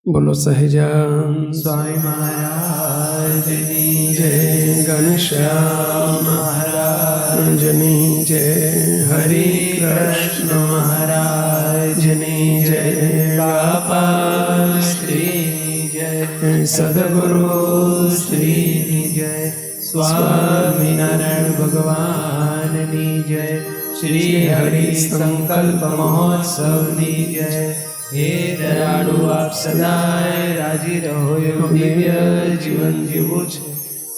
બોલો સહેજાન સ્વામી મહારાજની જય, ઘનશ્યામ મહારાજની જય, હરિ કૃષ્ણ મહારાજની જય, બાપા શ્રીની જય, સદગુરુ શ્રીની જય, સ્વામિનારાયણ ભગવાનની જય, શ્રી હરિ સંકલ્પ મહોત્સવની જય. હે દયાળુ આપ સદાય રાજી રહો, એવું દિવ્ય જીવન જીવવું છે.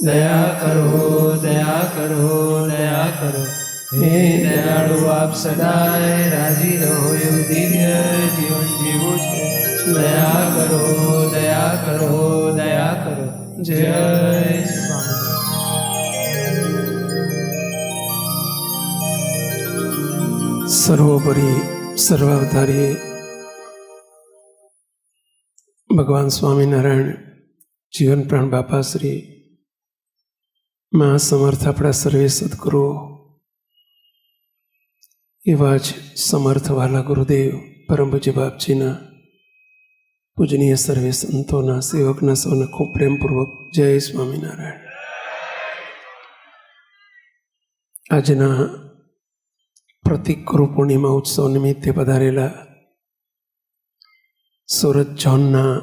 દયા કરો, દયા કરો, દયા કરો. હે દયાળુ આપ સદાય રાજી રહો, એવું દિવ્ય જીવન જીવવું છે. દયા કરો, દયા કરો, દયા કરો. જય સ્વામી. સર્વોપરી સર્વાવતારી ભગવાન સ્વામિનારાયણ જીવન પ્રાણ બાપાશ્રી મહાસમર્થ આપણા સર્વે સદગુરુઓ, એવા જ સમર્થ વાલા ગુરુદેવ પરમ પૂજ્ય બાપજીના પૂજનીય સર્વે સંતોના સેવકના સૌને ખૂબ પ્રેમપૂર્વક જય સ્વામિનારાયણ. આજના પ્રતિક ગુરુ પૂર્ણિમા ઉત્સવ નિમિત્તે પધારેલા સુરત ઝોનના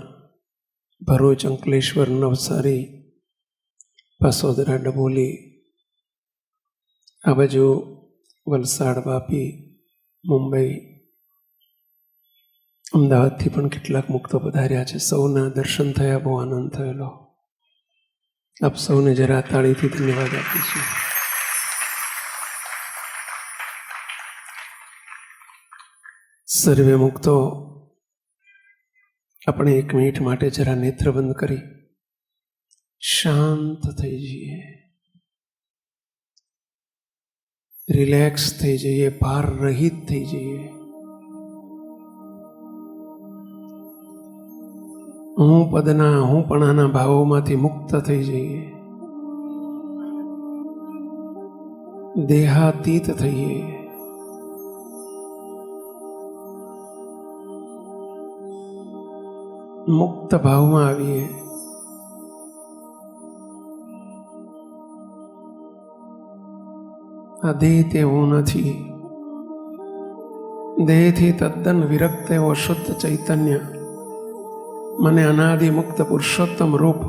ભરૂચ, અંકલેશ્વર, નવસારી, પાસોદરા, ડબોલી, આ બાજુ વલસાડ, વાપી, મુંબઈ, અમદાવાદથી પણ કેટલાક મુક્તો પધાર્યા છે. સૌના દર્શન થયા, બહુ આનંદ થયેલો. આપ સૌને જરા તાળીથી ધન્યવાદ આપીશું. સર્વે મુક્તો આપણે એક મિનિટ માટે જરા નેત્ર બંધ કરી શાંત થઈ જઈએ, રિલેક્સ થઈ જઈએ, ભાર રહિત થઈ જઈએ. હું પદના, હું પણાના ભાવોમાંથી મુક્ત થઈ જઈએ, દેહાતીત થઈએ. મુક્ત ભાવમાં આવીએ. આ દેહ તે હું નથી. દેહથી તદ્દન વિરક્ત એવો શુદ્ધ ચૈતન્ય મને અનાદિ મુક્ત પુરુષોત્તમ રૂપ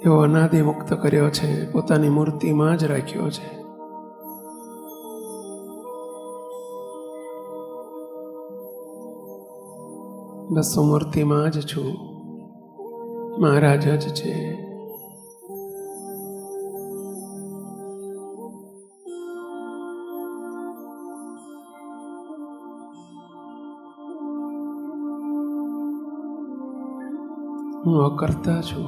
એવો અનાદિ મુક્ત કર્યો છે, પોતાની મૂર્તિમાં જ રાખ્યો છે. બસ હું મૂર્તિમાં જ છું, મહારાજ જ છે. હું અકર્તા છું,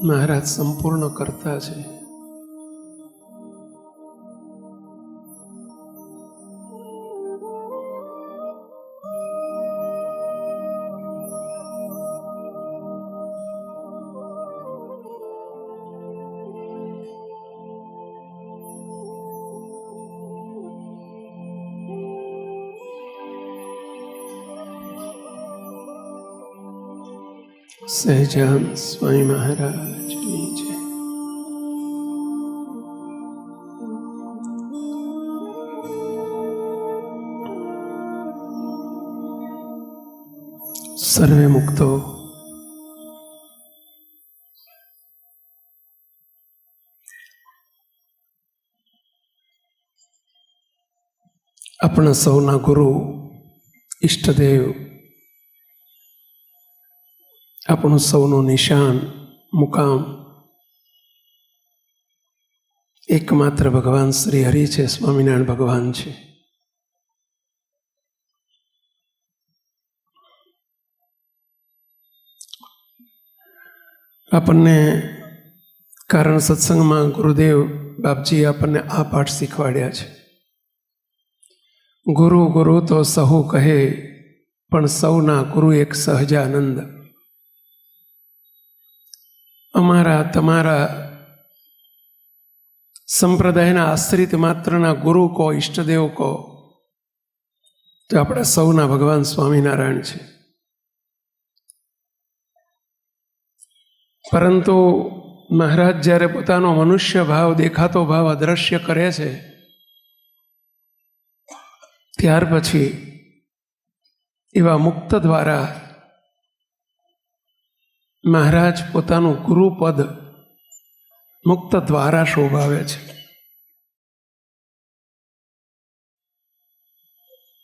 મહારાજ સંપૂર્ણ કર્તા છે. સહેજાન સ્વામી મહારાજની જય. સર્વે મુક્તો આપણા સૌના ગુરુ, ઈષ્ટદેવ, આપણું સૌનું નિશાન, મુકામ એકમાત્ર ભગવાન શ્રી હરિ છે, સ્વામિનારાયણ ભગવાન છે. આપણને કારણ સત્સંગમાં ગુરુદેવ બાપજી આપણને આ પાઠ શીખવાડ્યા છે. ગુરુ ગુરુ તો સહુ કહે, પણ સૌના ગુરુ એક સહજાનંદ. અમારા તમારા સંપ્રદાયના આશ્રિત માત્રના ગુરુ કો, ઈષ્ટદેવ કો, તો આપણા સૌના ભગવાન સ્વામિનારાયણ છે. પરંતુ મહારાજ જ્યારે પોતાનો મનુષ્ય ભાવ, દેખાતો ભાવ અદ્રશ્ય કરે છે, ત્યાર પછી એવા મુક્ત દ્વારા મહારાજ પોતાનું ગુરુપદ મુક્ત દ્વારા શોભાવે છે.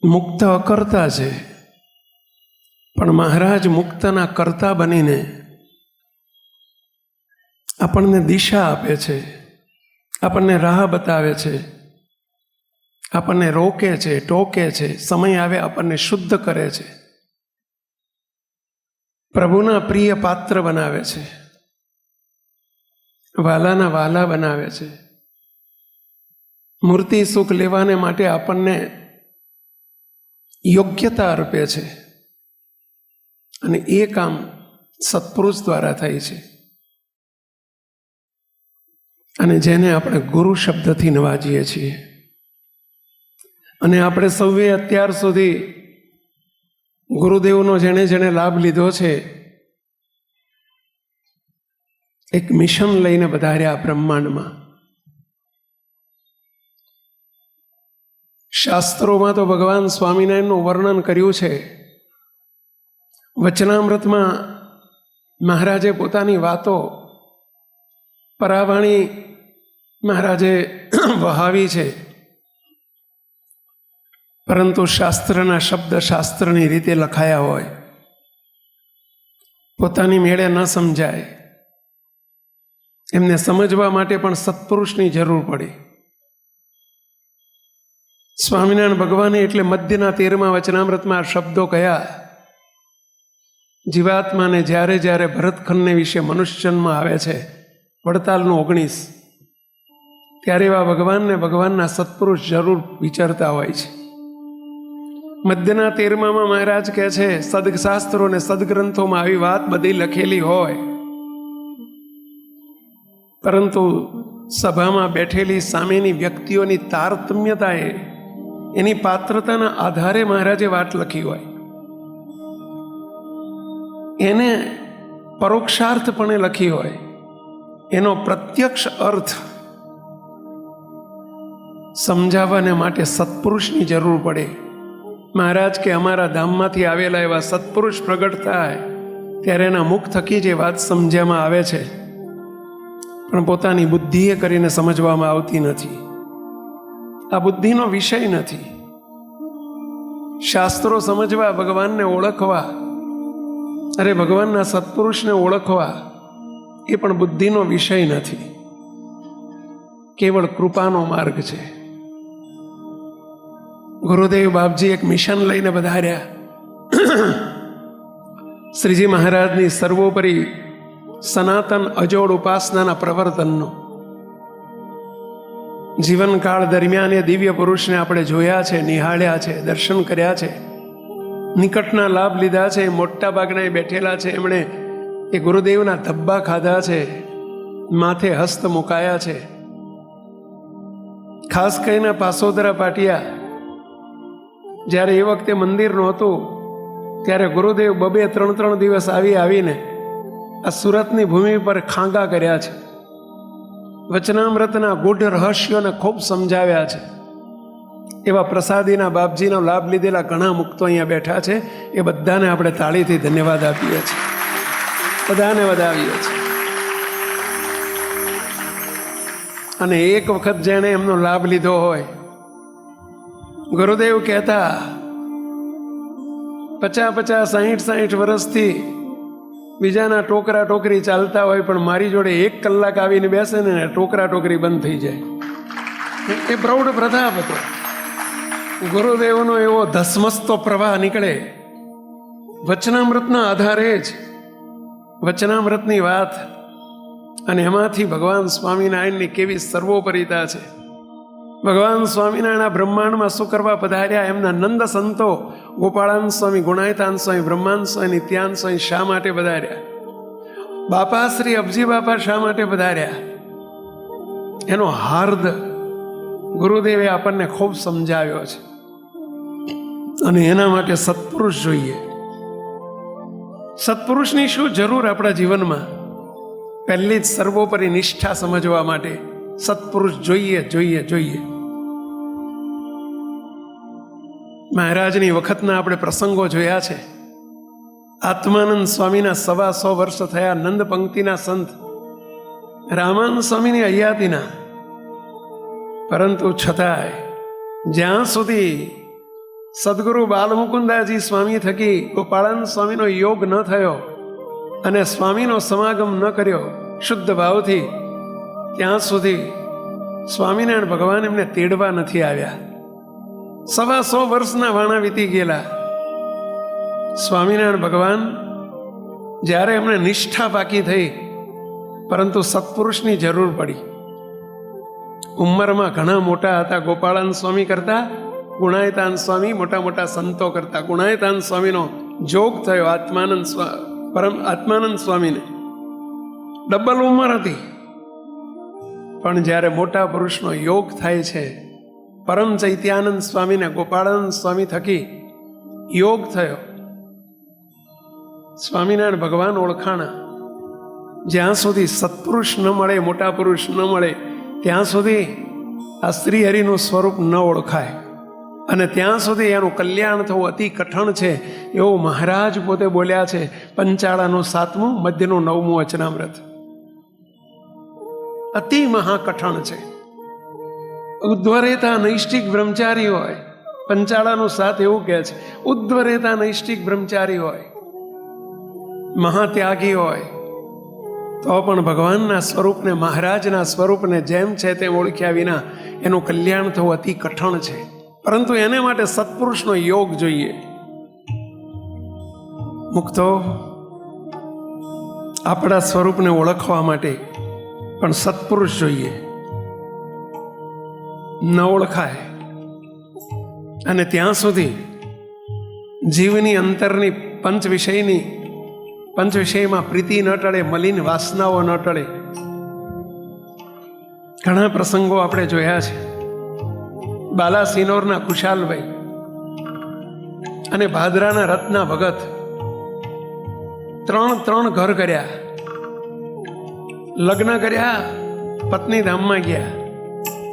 મુક્ત અકર્તા છે, પણ મહારાજ મુક્તના કર્તા બનીને આપણને દિશા આપે છે, આપણને રાહ બતાવે છે, આપણને રોકે છે, ટોકે છે, સમય આવે આપણને શુદ્ધ કરે છે, પ્રભુના પ્રિય પાત્ર બનાવે છે, વાલાના વાલા બનાવે છે, મૂર્તિ સુખ લેવાને માટે આપણને યોગ્યતા અર્પે છે. અને એ કામ સત્પુરુષ દ્વારા થાય છે. અને જેને આપણે ગુરુ શબ્દથી નવાજીએ છીએ. અને આપણે સૌએ અત્યાર સુધી ગુરુદેવનો જેણે જેણે લાભ લીધો છે, એક મિશન લઈને વધાર્યા બ્રહ્માંડમાં. શાસ્ત્રોમાં તો ભગવાન સ્વામિનારાયણનું વર્ણન કર્યું છે. વચનામૃતમાં મહારાજે પોતાની વાતો પરાવાણી મહારાજે વહાવી છે. પરંતુ શાસ્ત્રના શબ્દ શાસ્ત્રની રીતે લખાયા હોય, પોતાની મેળે ન સમજાય, એમને સમજવા માટે પણ સત્પુરુષની જરૂર પડી. સ્વામિનારાયણ ભગવાને એટલે મધ્યના 13મા વચનામૃતમાં આ શબ્દો કયા. જીવાત્માને જ્યારે જ્યારે ભરતખંડને વિશે મનુષ્યજન્મ આવે છે, વડતાલનું 19, ત્યારે એવા ભગવાનને ભગવાનના સત્પુરુષ જરૂર વિચારતા હોય છે. મધ્યના 13માં મહારાજ કહે છે, સદશાસ્ત્રો અને સદગ્રંથોમાં આવી વાત બધી લખેલી હોય, પરંતુ સભામાં બેઠેલી સામેની વ્યક્તિઓની તારતમ્યતાએ એની પાત્રતાના આધારે મહારાજે વાત લખી હોય, એને પરોક્ષાર્થપણે લખી હોય, એનો પ્રત્યક્ષ અર્થ સમજાવવાને માટે સત્પુરુષની જરૂર પડે. મહારાજ કે અમારા ધામમાંથી આવેલા એવા સત્પુરુષ પ્રગટ થાય ત્યારે એના મુખ થકી જે વાત સમજવામાં આવે છે, પણ પોતાની બુદ્ધિએ કરીને સમજવામાં આવતી નથી. આ બુદ્ધિનો વિષય નથી. શાસ્ત્રો સમજવા, ભગવાનને ઓળખવા, અરે ભગવાનના સત્પુરુષને ઓળખવા, એ પણ બુદ્ધિનો વિષય નથી, કેવળ કૃપાનો માર્ગ છે. ગુરુદેવ બાપજી એક મિશન લઈને વધાર્યા. શ્રીજી મહારાજની સર્વોપરી સનાતન અજોડ ઉપાસનાના પ્રવર્તનનો. જીવનકાળ દરમિયાન એ દિવ્ય પુરુષને આપણે જોયા છે, નિહાળ્યા છે, દર્શન કર્યા છે, નિકટના લાભ લીધા છે. મોટા ભાગના એ બેઠેલા છે, એમણે એ ગુરુદેવના ધબ્બા ખાધા છે, માથે હસ્ત મુકાયા છે. ખાસ કરીને પાસોદરા પાટિયા, જ્યારે એ વખતે મંદિર નહોતું, ત્યારે ગુરુદેવ 2-3 દિવસ આવીને આ સુરતની ભૂમિ પર ખાંગા કર્યા છે. વચનામૃતના ગૂઢ રહસ્યોને ખૂબ સમજાવ્યા છે. એવા પ્રસાદીના બાપજીનો લાભ લીધેલા ઘણા મુક્તો અહીંયા બેઠા છે. એ બધાને આપણે તાળીથી ધન્યવાદ આપીએ છીએ, બધાને વધાવીએ છીએ. અને એક વખત જેણે એમનો લાભ લીધો હોય, ગુરુદેવ કહેતા 50, 60 વર્ષથી બીજાના ટોકરા ટોકરી ચાલતા હોય, પણ મારી જોડે 1 કલાક આવીને બેસે ને ટોકરા ટોકરી બંધ થઈ જાય. એ પ્રૌઢ પ્રતાપ હતો. ગુરુદેવનો એવો ધસમસતો પ્રવાહ નીકળે વચનામૃતના આધારે જ. વચનામૃતની વાત, અને એમાંથી ભગવાન સ્વામિનારાયણની કેવી સર્વોપરિતા છે. ભગવાન સ્વામિનારાયણ બ્રહ્માંડમાં શું કરવા પધાર્યા? એમના નંદ સંતો ગોપાળાન સ્વામી, ગુણાયતાન સ્વામી, બ્રહ્માંડ સ્વામી, નિત્યાન સ્વામી શા માટે પધાર્યા? બાપા શ્રી અબજી બાપા શા માટે પધાર્યા? એનો હાર્દ ગુરુદેવે આપણને ખૂબ સમજાવ્યો છે. અને એના માટે સત્પુરુષ જોઈએ. સત્પુરુષની શું જરૂર આપણા જીવનમાં? પહેલી જ સર્વોપરી નિષ્ઠા સમજવા માટે સત્પુરુષ જોઈએ જોઈએ જોઈએ. મહારાજની વખતના આપણે પ્રસંગો જોયા છે. આત્માનંદ સ્વામીના 125 વર્ષ થયા, નંદ પંક્તિના સંત, રામાનંદ સ્વામીની હયાતીના. પરંતુ છતાંય જ્યાં સુધી સદગુરુ બાલમુકુદાજી સ્વામી થકી ગોપાળાનંદ સ્વામીનો યોગ ન થયો અને સ્વામીનો સમાગમ ન કર્યો શુદ્ધ ભાવથી, ત્યાં સુધી સ્વામિનારાયણ ભગવાન એમને તેડવા નથી આવ્યા. 125 વર્ષના વાણા વીતી ગયેલા. સ્વામિનારાયણ ભગવાન જ્યારે એમને નિષ્ઠા પાકી થઈ, પરંતુ સત્પુરુષની જરૂર પડી. ઉંમરમાં ઘણા મોટા હતા, ગોપાળાનંદ સ્વામી કરતા ગુણાયતાન સ્વામી, મોટા મોટા સંતો કરતા ગુણાયતાન સ્વામીનો જોગ થયો આત્માનંદ સ્વામીને. ડબલ ઉંમર હતી. પણ જ્યારે મોટા પુરુષનો યોગ થાય છે, પરમ ચૈત્યાનંદ સ્વામીને ગોપાળાનંદ સ્વામી થકી યોગ થયો. સ્વામિનારાયણ ભગવાન ઓળખાણા. જ્યાં સુધી સત્પુરુષ ન મળે, મોટા પુરુષ ન મળે, ત્યાં સુધી આ શ્રીહરિનું સ્વરૂપ ન ઓળખાય. અને ત્યાં સુધી એનું કલ્યાણ થવું અતિ કઠણ છે, એવું મહારાજ પોતે બોલ્યા છે. પંચાળાનું 7મું, મધ્યનું 9મું વચનામૃત. અતિ મહાકઠણ છે. ઉદ્ધ્વરેતા નૈષ્ટિક બ્રહ્મચારી હોય, પંચાળાનું 7 એવું કહે છે. ઉદ્ધ્વરેતા નૈષ્ટિક બ્રહ્મચારી હોય, મહાત્યાગી હોય, તો પણ ભગવાનના સ્વરૂપને, મહારાજના સ્વરૂપને જેમ છે તેમ ઓળખ્યા વિના એનું કલ્યાણ થવું અતિ કઠણ છે. પરંતુ એને માટે સત્પુરુષનો યોગ જોઈએ. મુક્તો આપણા સ્વરૂપને ઓળખવા માટે પણ સત્પુરુષ જોઈએ. ન ઓળખાય અને ત્યાં સુધી જીવની અંતરની પંચ વિષયમાં પ્રીતિ ન ટળે, મલિન વાસનાઓ ન ટળે. ઘણા પ્રસંગો આપણે જોયા છે. બાલાસિનોરના ખુશાલભાઈ અને ભાદરાના રત્ના ભગત ત્રણ ઘર કર્યા. લગ્ન કર્યા, પત્ની ધામમાં ગયા.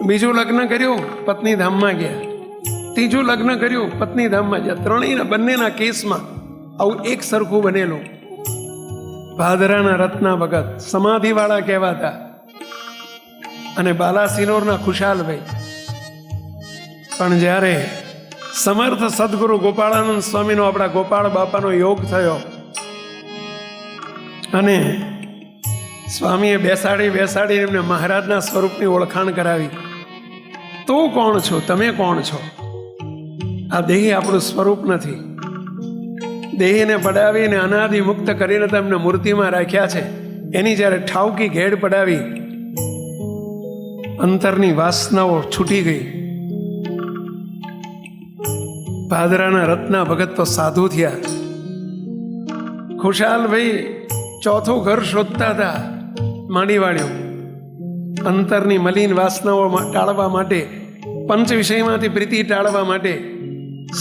બીજું લગ્ન કર્યું, પત્ની ધામમાં ગયા. ત્રીજું લગ્ન કર્યું, પત્ની ધામમાં ગયા. ત્રણેયના બંનેના કેસમાં આવું એક સરખું બનેલું. ભાદરાના રત્ના ભગત સમાધિવાળા કહેવાતા, અને બાલાસિનોરના ખુશાલભાઈ. પણ જ્યારે સમર્થ સદગુરુ ગોપાળાનંદ સ્વામીનો, આપણા ગોપાળ બાપાનો યોગ થયો અને સ્વામીએ બેસાડી એમને મહારાજના સ્વરૂપની ઓળખાણ કરાવી. તું કોણ છો? તમે કોણ છો? આ દેહી આપણું સ્વરૂપ નથી. દેહીને પડાવીને અનાદિ મુક્ત કરીને તમને મૂર્તિમાં રાખ્યા છે. એની જ્યારે ઠાવકી ઘેડ પડાવી, અંતરની વાસનાઓ છૂટી ગઈ. ભાદરાના રત્ના ભગત તો સાધુ થયા. ખુશાલભાઈ ચોથું ઘર શોધતા હતા, માંડી વાળ્યું. અંતરની મલિન વાસનાઓ ટાળવા માટે, પંચ વિષયમાંથી પ્રીતિ ટાળવા માટે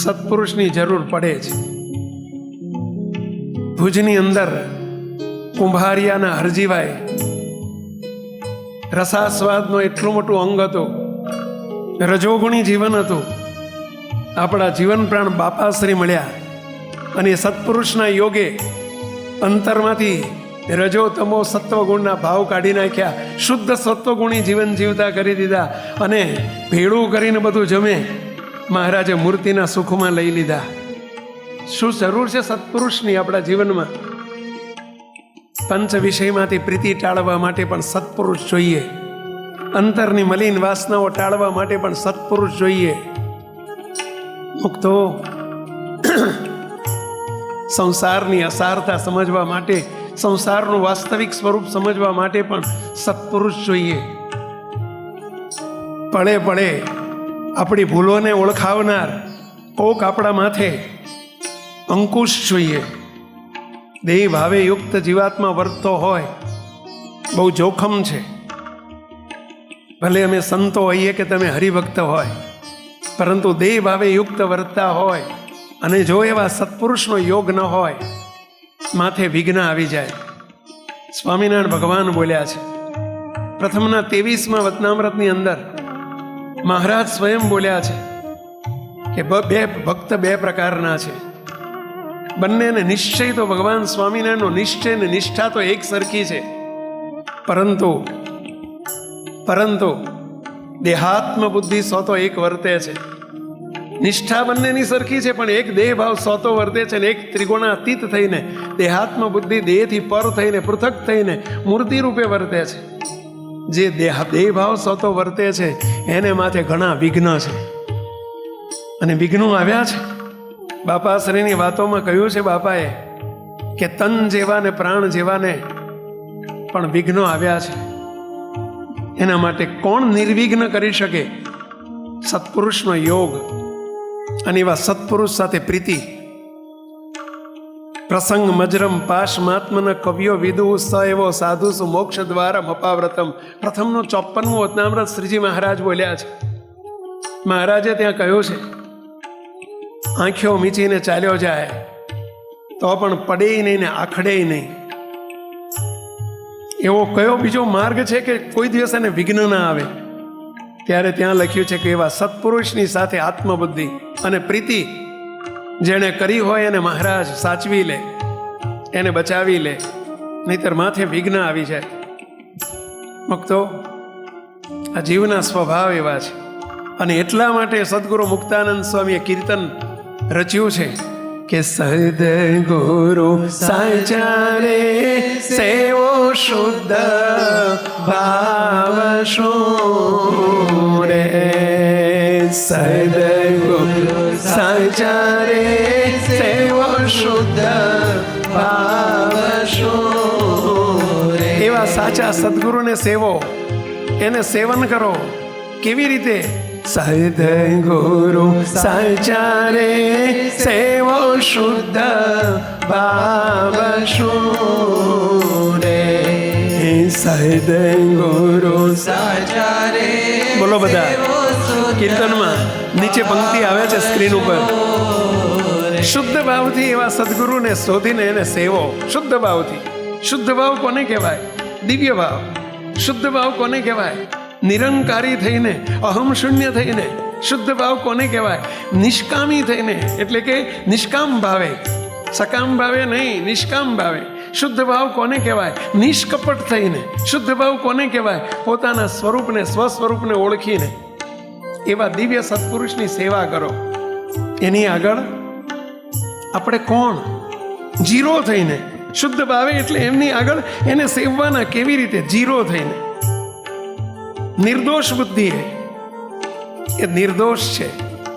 સત્પુરુષની જરૂર પડે છે. ભુજની અંદર કુંભારિયાના હરજીભાઈ રસાસ્વાદનો એટલું મોટું અંગ હતું, રજોગુણી જીવન હતું. આપણા જીવન પ્રાણ બાપાશ્રી મળ્યા અને સત્પુરુષના યોગે અંતરમાંથી રજો તમો સત્વગુણના ભાવ કાઢી નાખ્યા. શુદ્ધ સત્વગુણી જીવન જીવતા કરી દીધા અને ભેળું કરીને બધું જમે મહારાજે મૂર્તિના સુખમાં લઈ લીધા. શું જરૂર છે સત્પુરુષની આપણા જીવનમાં? પંચ વિષયમાંથી પ્રીતિ ટાળવા માટે પણ સત્પુરુષ જોઈએ. અંતરની મલિન વાસનાઓ ટાળવા માટે પણ સત્પુરુષ જોઈએ. મુક્તો સંસારની અસારતા સમજવા માટે, સંસારનું વાસ્તવિક સ્વરૂપ સમજવા માટે પણ સત્પુરુષ જોઈએ. પળે પળે આપણી ભૂલોને ઓળખાવનાર કોક આપણા માથે અંકુશ જોઈએ. દેહ ભાવે યુક્ત જીવાત્મા વર્તતો હોય, બહુ જોખમ છે. ભલે અમે સંતો હોઈએ કે તમે હરિભક્ત હોય, પરંતુ દેહ ભાવે યુક્ત વર્તતા હોય અને જો એવા સત્પુરુષનો યોગ ન હોય, માથે વિઘ્ન આવી જાય. સ્વામિનારાયણ ભગવાન બોલ્યા છે પ્રથમના 23મા વચનામૃતની અંદર. મહારાજ સ્વયં બોલ્યા છે કે બે ભક્ત બે પ્રકારના છે, બંનેને નિશ્ચય તો ભગવાન સ્વામિનારાયણનો નિશ્ચય ને નિષ્ઠા તો એક સરખી છે, પરંતુ દેહાત્મ બુદ્ધિ સો તો એક વર્તે છે. નિષ્ઠા બંનેની સરખી છે, પણ એક દેહ ભાવ સો તો વર્તે છે, ને એક ત્રિગુણાતીત થઈને દેહાત્મ બુદ્ધિ દેહથી પર થઈને પૃથક થઈને મૂર્તિ રૂપે વર્તે છે. જે દેહ ભાવ સો તો વર્તે છે એને માથે ઘણા વિઘ્ન છે, અને વિઘ્નો આવ્યા છે. બાપાશ્રીની વાતોમાં કહ્યું છે બાપાએ કે તન જેવા ને પ્રાણ જેવાને પણ વિઘ્નો આવ્યા છે. એના માટે કોણ નિર્વિઘ્ન કરી શકે? સત્પુરુષનો યોગ અને એવા સત્પુરુષ સાથે પ્રીતિ. પ્રસંગ મજરમ પાશમાત્મન કવ્યો વિદુ સ એવો સાધુ સુ મોક્ષ દ્વારા અપાવ્રતમ. પ્રથમનો 54મું વચનામૃત શ્રીજી મહારાજ બોલ્યા છે. મહારાજે ત્યાં કહ્યું છે આંખો મીચીને ચાલ્યો જાય તો પણ પડે નહીં ને આખડે નહીં. એવો કયો બીજો માર્ગ છે કે કોઈ દિવસ એને વિઘ્ન ના આવે? ત્યારે ત્યાં લખ્યું છે કે એવા સત્પુરુષની સાથે આત્મબુદ્ધિ અને પ્રીતિ જેણે કરી હોય એને મહારાજ સાચવી લે, એને બચાવી લે, નહીતર માથે વિઘ્ન આવી જાય. ભક્તો, આ જીવના સ્વભાવ એવા છે, અને એટલા માટે સદગુરુ મુક્તાનંદ સ્વામીએ કીર્તન રચ્યું છે કે સદગુરુ સાચારે સેવો શુદ્ધ ભાવ રે. સદગુરુ સાચારે સેવો શુદ્ધ ભાવ રે. એવા સાચા સદગુરુને સેવો, એને સેવન કરો. કેવી રીતે? સદગુરુ સાચારે સેવો શુદ્ધ ભાવ રે. સદગુરુ સાચારે. બોલો બધા કીર્તનમાં નીચે પંક્તિ આવે છે સ્ક્રીન ઉપર. શુદ્ધ ભાવથી એવા સદગુરુને શોધીને એને સેવો. શુદ્ધ ભાવથી. શુદ્ધ ભાવ કોને કહેવાય? દિવ્ય ભાવ. શુદ્ધ ભાવ કોને કહેવાય? નિરંકારી થઈને, અહમ શૂન્ય થઈને. શુદ્ધ ભાવ કોને કહેવાય? નિષ્કામી થઈને, એટલે કે નિષ્કામ ભાવે, સકામ ભાવે નહીં, નિષ્કામ ભાવે. શુદ્ધ ભાવ કોને કહેવાય? નિષ્કપટ થઈને. શુદ્ધ ભાવ કોને કહેવાય? પોતાના સ્વરૂપને, સ્વસ્વરૂપને ઓળખીને. એવા દિવ્ય સત્પુરુષની સેવા કરો. એની આગળ આપણે કોણ? જીરો થઈને. શુદ્ધ ભાવે એટલે એમની આગળ એને સેવવાના. કેવી રીતે? જીરો થઈને. નિર્દોષ બુદ્ધિ એ નિર્દોષ છે,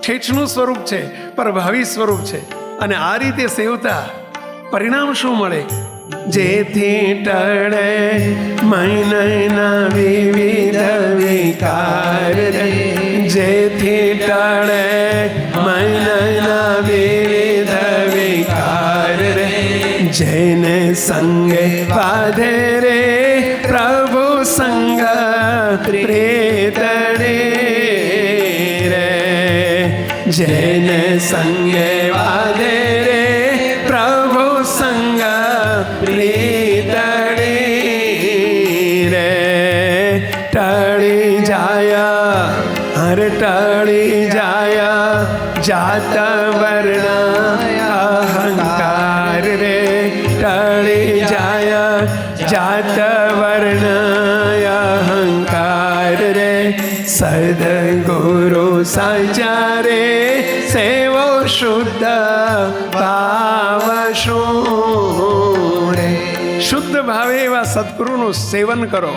ઠેઠનું સ્વરૂપ છે, પરભાવી સ્વરૂપ છે. અને આ રીતે સેવતા પરિણામ શું મળે? જેથી ટળે મનના વિવિધ વિકાર રે. જેથી ટળે મનના વિવિધ વિકાર રે. જેને સંગે બાધે રે પ્રભુ સંગ પ્રેતડે રે. જેને સંગે બાધે રે પ્રભુ સંગ પ્રેતડે રે. ટળી જાયા, હર ટળી જાયા જાત વર્ણ અહંકાર રે. ટળી જાયા જાત વર્ણ અહંકાર રે. સદગુરુ સાચારે સેવો શુદ્ધ ભાવ રે. શુદ્ધ ભાવે એવા સદગુરુનું સેવન કરો.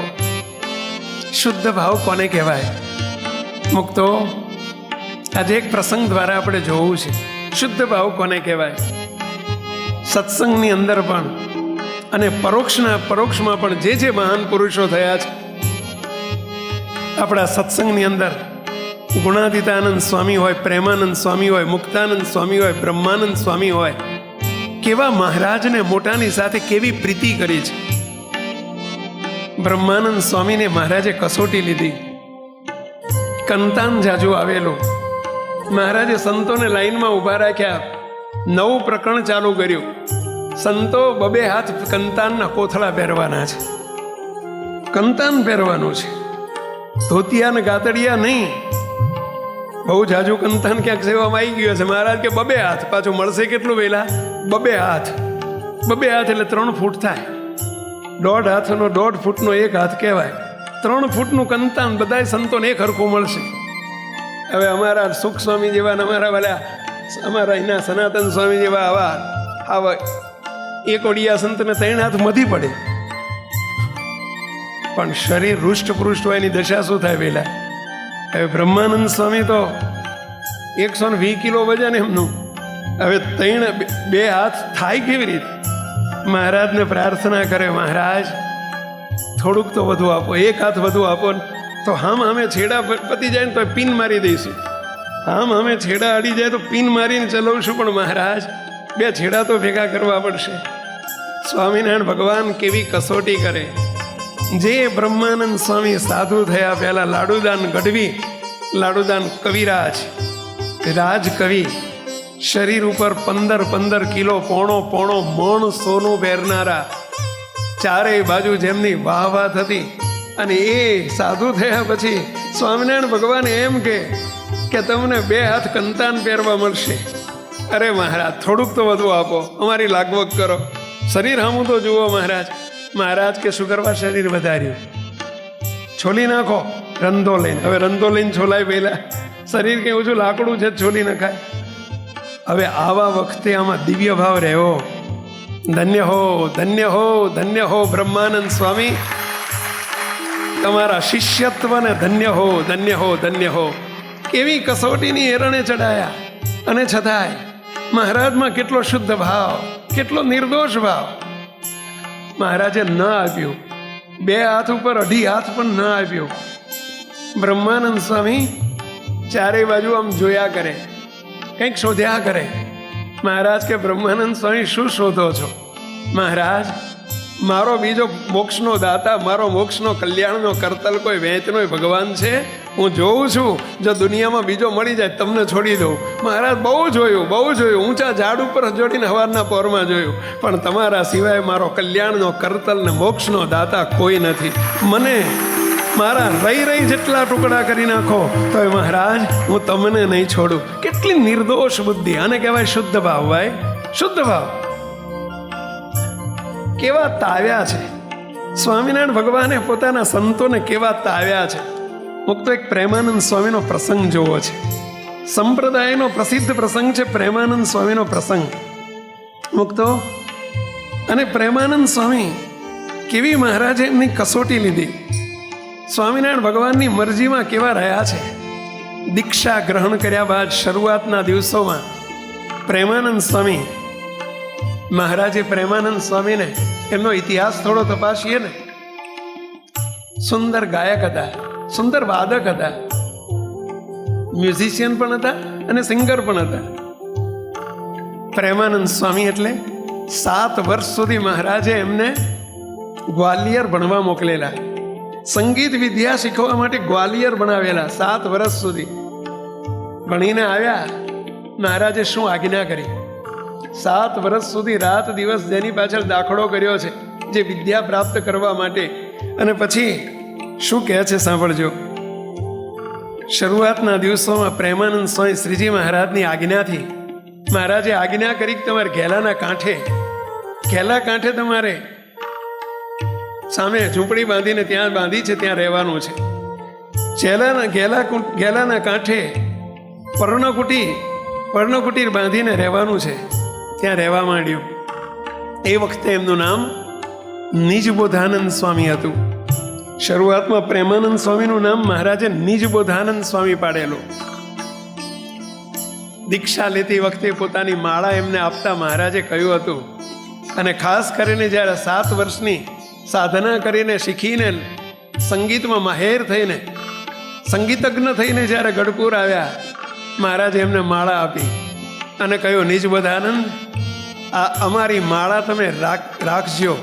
શુદ્ધ ભાવ કોને કહેવાય? મુક્તો, આજે એક પ્રસંગ દ્વારા આપણે જોવું છે. શુદ્ધ ભાવ કોને કહેવાય? સત્સંગની અંદર પણ અને પરોક્ષમાં પણ જે મહાન પુરુષો થયા છે આપણા સત્સંગની અંદર, ગુણાતીતાનંદ સ્વામી હોય, પ્રેમાનંદ સ્વામી હોય, મુક્તાનંદ સ્વામી હોય, બ્રહ્માનંદ સ્વામી હોય, કેવા મહારાજને મોટાની સાથે કેવી પ્રીતિ કરી છે. બ્રહ્માનંદ સ્વામીને મહારાજે કસોટી લીધી. કંતાન જાજુ આવેલું. મહારાજે સંતોને લાઈનમાં ઊભા રાખ્યા. નવું પ્રકરણ ચાલુ કર્યું. સંતો બબે હાથ કંતાનના કોથળા પહેરવાના છે. કંતાન પહેરવાનું છે, ધોતિયા ને ગાતડિયા નહીં. બહુ જાજુ કંતાન ક્યાંક સેવામાં આવી ગયો છે. મહારાજ કે બબે હાથ, પાછું મળશે કેટલું વહેલા? બબે હાથ. બબે હાથ એટલે 3 ફૂટ થાય. 1.5 હાથનો 1.5 ફૂટનો 1 હાથ કહેવાય. 3 ફૂટનું કંતાન બધાય સંતોને એક હરખું મળશે. હવે અમારા સુખ સ્વામી જેવા, અમારા વાલા અમારા એના સનાતન સ્વામી જેવા આવા એક ઓડિયા સંતને 3 હાથ મધી પડે, પણ શરીર રૂષ્ટપૃષ્ટ હોય એની દશા શું થાય વહેલા? હવે બ્રહ્માનંદ સ્વામી તો 120 કિલો વજન એમનું. હવે 2 હાથ થાય કેવી રીતે? મહારાજને પ્રાર્થના કરે, મહારાજ થોડુંક તો વધુ આપો, 1 હાથ વધુ આપો. તો અમે છેડા પતી જાય ને તો પિન મારી દઈશું. અમે છેડા અડી જાય તો પિન મારીને ચલાવશું, પણ મહારાજ 2 છેડા તો ભેગા કરવા પડશે. સ્વામિનારાયણ ભગવાન કેવી કસોટી કરે. જે બ્રહ્માનંદ સ્વામી સાધુ થયા પહેલા લાડુદાન ગઢવી, લાડુદાન કવિરાજ, રાજકવિ, શરીર ઉપર 15 કિલો પોણો મણ સોનું પહેરનારા, ચારેય બાજુ જેમની વાહ થતી, અને એ સાધુ થયા પછી સ્વામિનારાયણ ભગવાન એમ કે તમને 2 હાથ કંતાન પહેરવા મળશે. અરે મહારાજ થોડુંક તો વધુ આપો, અમારી લાગવગ કરો, શરીર હામું તો જુઓ મહારાજ. મહારાજ કે શું કરવા શરીર વધાર્યું? છોલી નાખો રંધો લઈને. હવે રંધો લઈને છોલાય પહેલા, શરીર કે ઓછું લાકડું છે, છોલી નખાય. હવે આવા વખતે આમાં દિવ્ય ભાવ રહ્યો. ધન્ય હો, ધન્ય હો, ધન્ય હો બ્રહ્માનંદ સ્વામી, તમારા શિષ્યત્વને ધન્ય હો, ધન્ય હો, ધન્ય હો. કેવી કસોટીની એરણે ચડાયા, અને છતાંય મહારાજમાં કેટલો શુદ્ધ ભાવ, કેટલો નિર્દોષ ભાવ. મહારાજે ન આપ્યું, 2 હાથ ઉપર 2.5 હાથ પણ ન આપ્યો. બ્રહ્માનંદ સ્વામી ચારેય બાજુ આમ જોયા કરે, કંઈક શોધ્યા કરે. મહારાજ કે બ્રહ્માનંદ સ્વામી શું શોધો છો? મહારાજ મારો બીજો મોક્ષનો દાતા, મારો મોક્ષનો કલ્યાણનો કરતલ કોઈ વેચનો ભગવાન છે? હું જોઉં છું, જો દુનિયામાં બીજો મળી જાય તમને છોડી દઉં. મહારાજ બહુ જોયું, ઊંચા ઝાડ ઉપર જોડીને હવારના પોરમાં જોયું, પણ તમારા સિવાય મારો કલ્યાણનો કરતલ ને મોક્ષનો દાતા કોઈ નથી. મને મારા રહી જેટલા ટુકડા કરી નાખો તો મહારાજ હું તમને નહીં છોડું. કેટલી નિર્દોષ બુદ્ધિ! આને કહેવાય શુદ્ધ ભાવ. ભાઈ શુદ્ધ ભાવ. કેવા તાવ્યા છે સ્વામિનારાયણ ભગવાને પોતાના સંતોને, કેવા તાવ્યા છે. મુક્તો એક પ્રેમાનંદ સ્વામીનો પ્રસંગ જોવો છે. સંપ્રદાયનો પ્રસિદ્ધ પ્રસંગ છે પ્રેમાનંદ સ્વામીનો પ્રસંગ. મુક્તો અને પ્રેમાનંદ સ્વામી કેવી મહારાજે એમની કસોટી લીધી. સ્વામિનારાયણ ભગવાનની મરજીમાં કેવા રહ્યા છે. દીક્ષા ગ્રહણ કર્યા બાદ શરૂઆતના દિવસોમાં પ્રેમાનંદ સ્વામી, મહારાજે પ્રેમાનંદ સ્વામીને એમનો ઇતિહાસ થોડો તપાસીએ ને. સુંદર ગાયક હતા, સુંદર વાદક હતા, મ્યુઝિશિયન પણ હતા અને સિંગર પણ હતા. પ્રેમાનંદ સ્વામી એટલે 7 વર્ષ સુધી મહારાજે એમને ગ્વાલિયર ભણવા મોકલેલા. સંગીત વિદ્યા શીખવા માટે ગ્વાલિયર બનાવેલા. 7 વર્ષ સુધી ભણીને આવ્યા. મહારાજે શું આજ્ઞા કરી? 7 વર્ષ સુધી રાત દિવસ જેની પાછળ દાખલો કર્યો છે, જે વિદ્યા પ્રાપ્ત કરવા માટે. અને પછી શું કહે છે સાંભળજો. શરૂઆતના દિવસોમાં પ્રેમાનંદ સ્વામી શ્રીજી મહારાજની આજ્ઞાથી મહારાજે આજ્ઞા કરી કે તમારે ઘેલાના કાંઠે તમારે સામે ઝૂંપડી બાંધીને ત્યાં બાંધી છે, ત્યાં રહેવાનું છે. ઘેલાના કાંઠે પર્ણકુટીર બાંધીને રહેવાનું છે. ત્યાં રહેવા માંડ્યું. એ વખતે એમનું નામ નિજબોધાનંદ સ્વામી હતું. શરૂઆતમાં પ્રેમાનંદ સ્વામીનું નામ મહારાજે નિજબોધાનંદ સ્વામી પાડેલું. દીક્ષા લેતી વખતે પોતાની માળા એમને આપતા મહારાજે કહ્યું હતું. અને ખાસ કરીને જ્યારે 7 વર્ષની સાધના કરીને શીખીને સંગીતમાં માહેર થઈને સંગીતજ્ઞ થઈને જ્યારે ગઢપુર આવ્યા, મહારાજે એમને માળા આપી અને કહ્યું, નિજબોધાનંદ, આ અમારી માળા તમે રાખજો.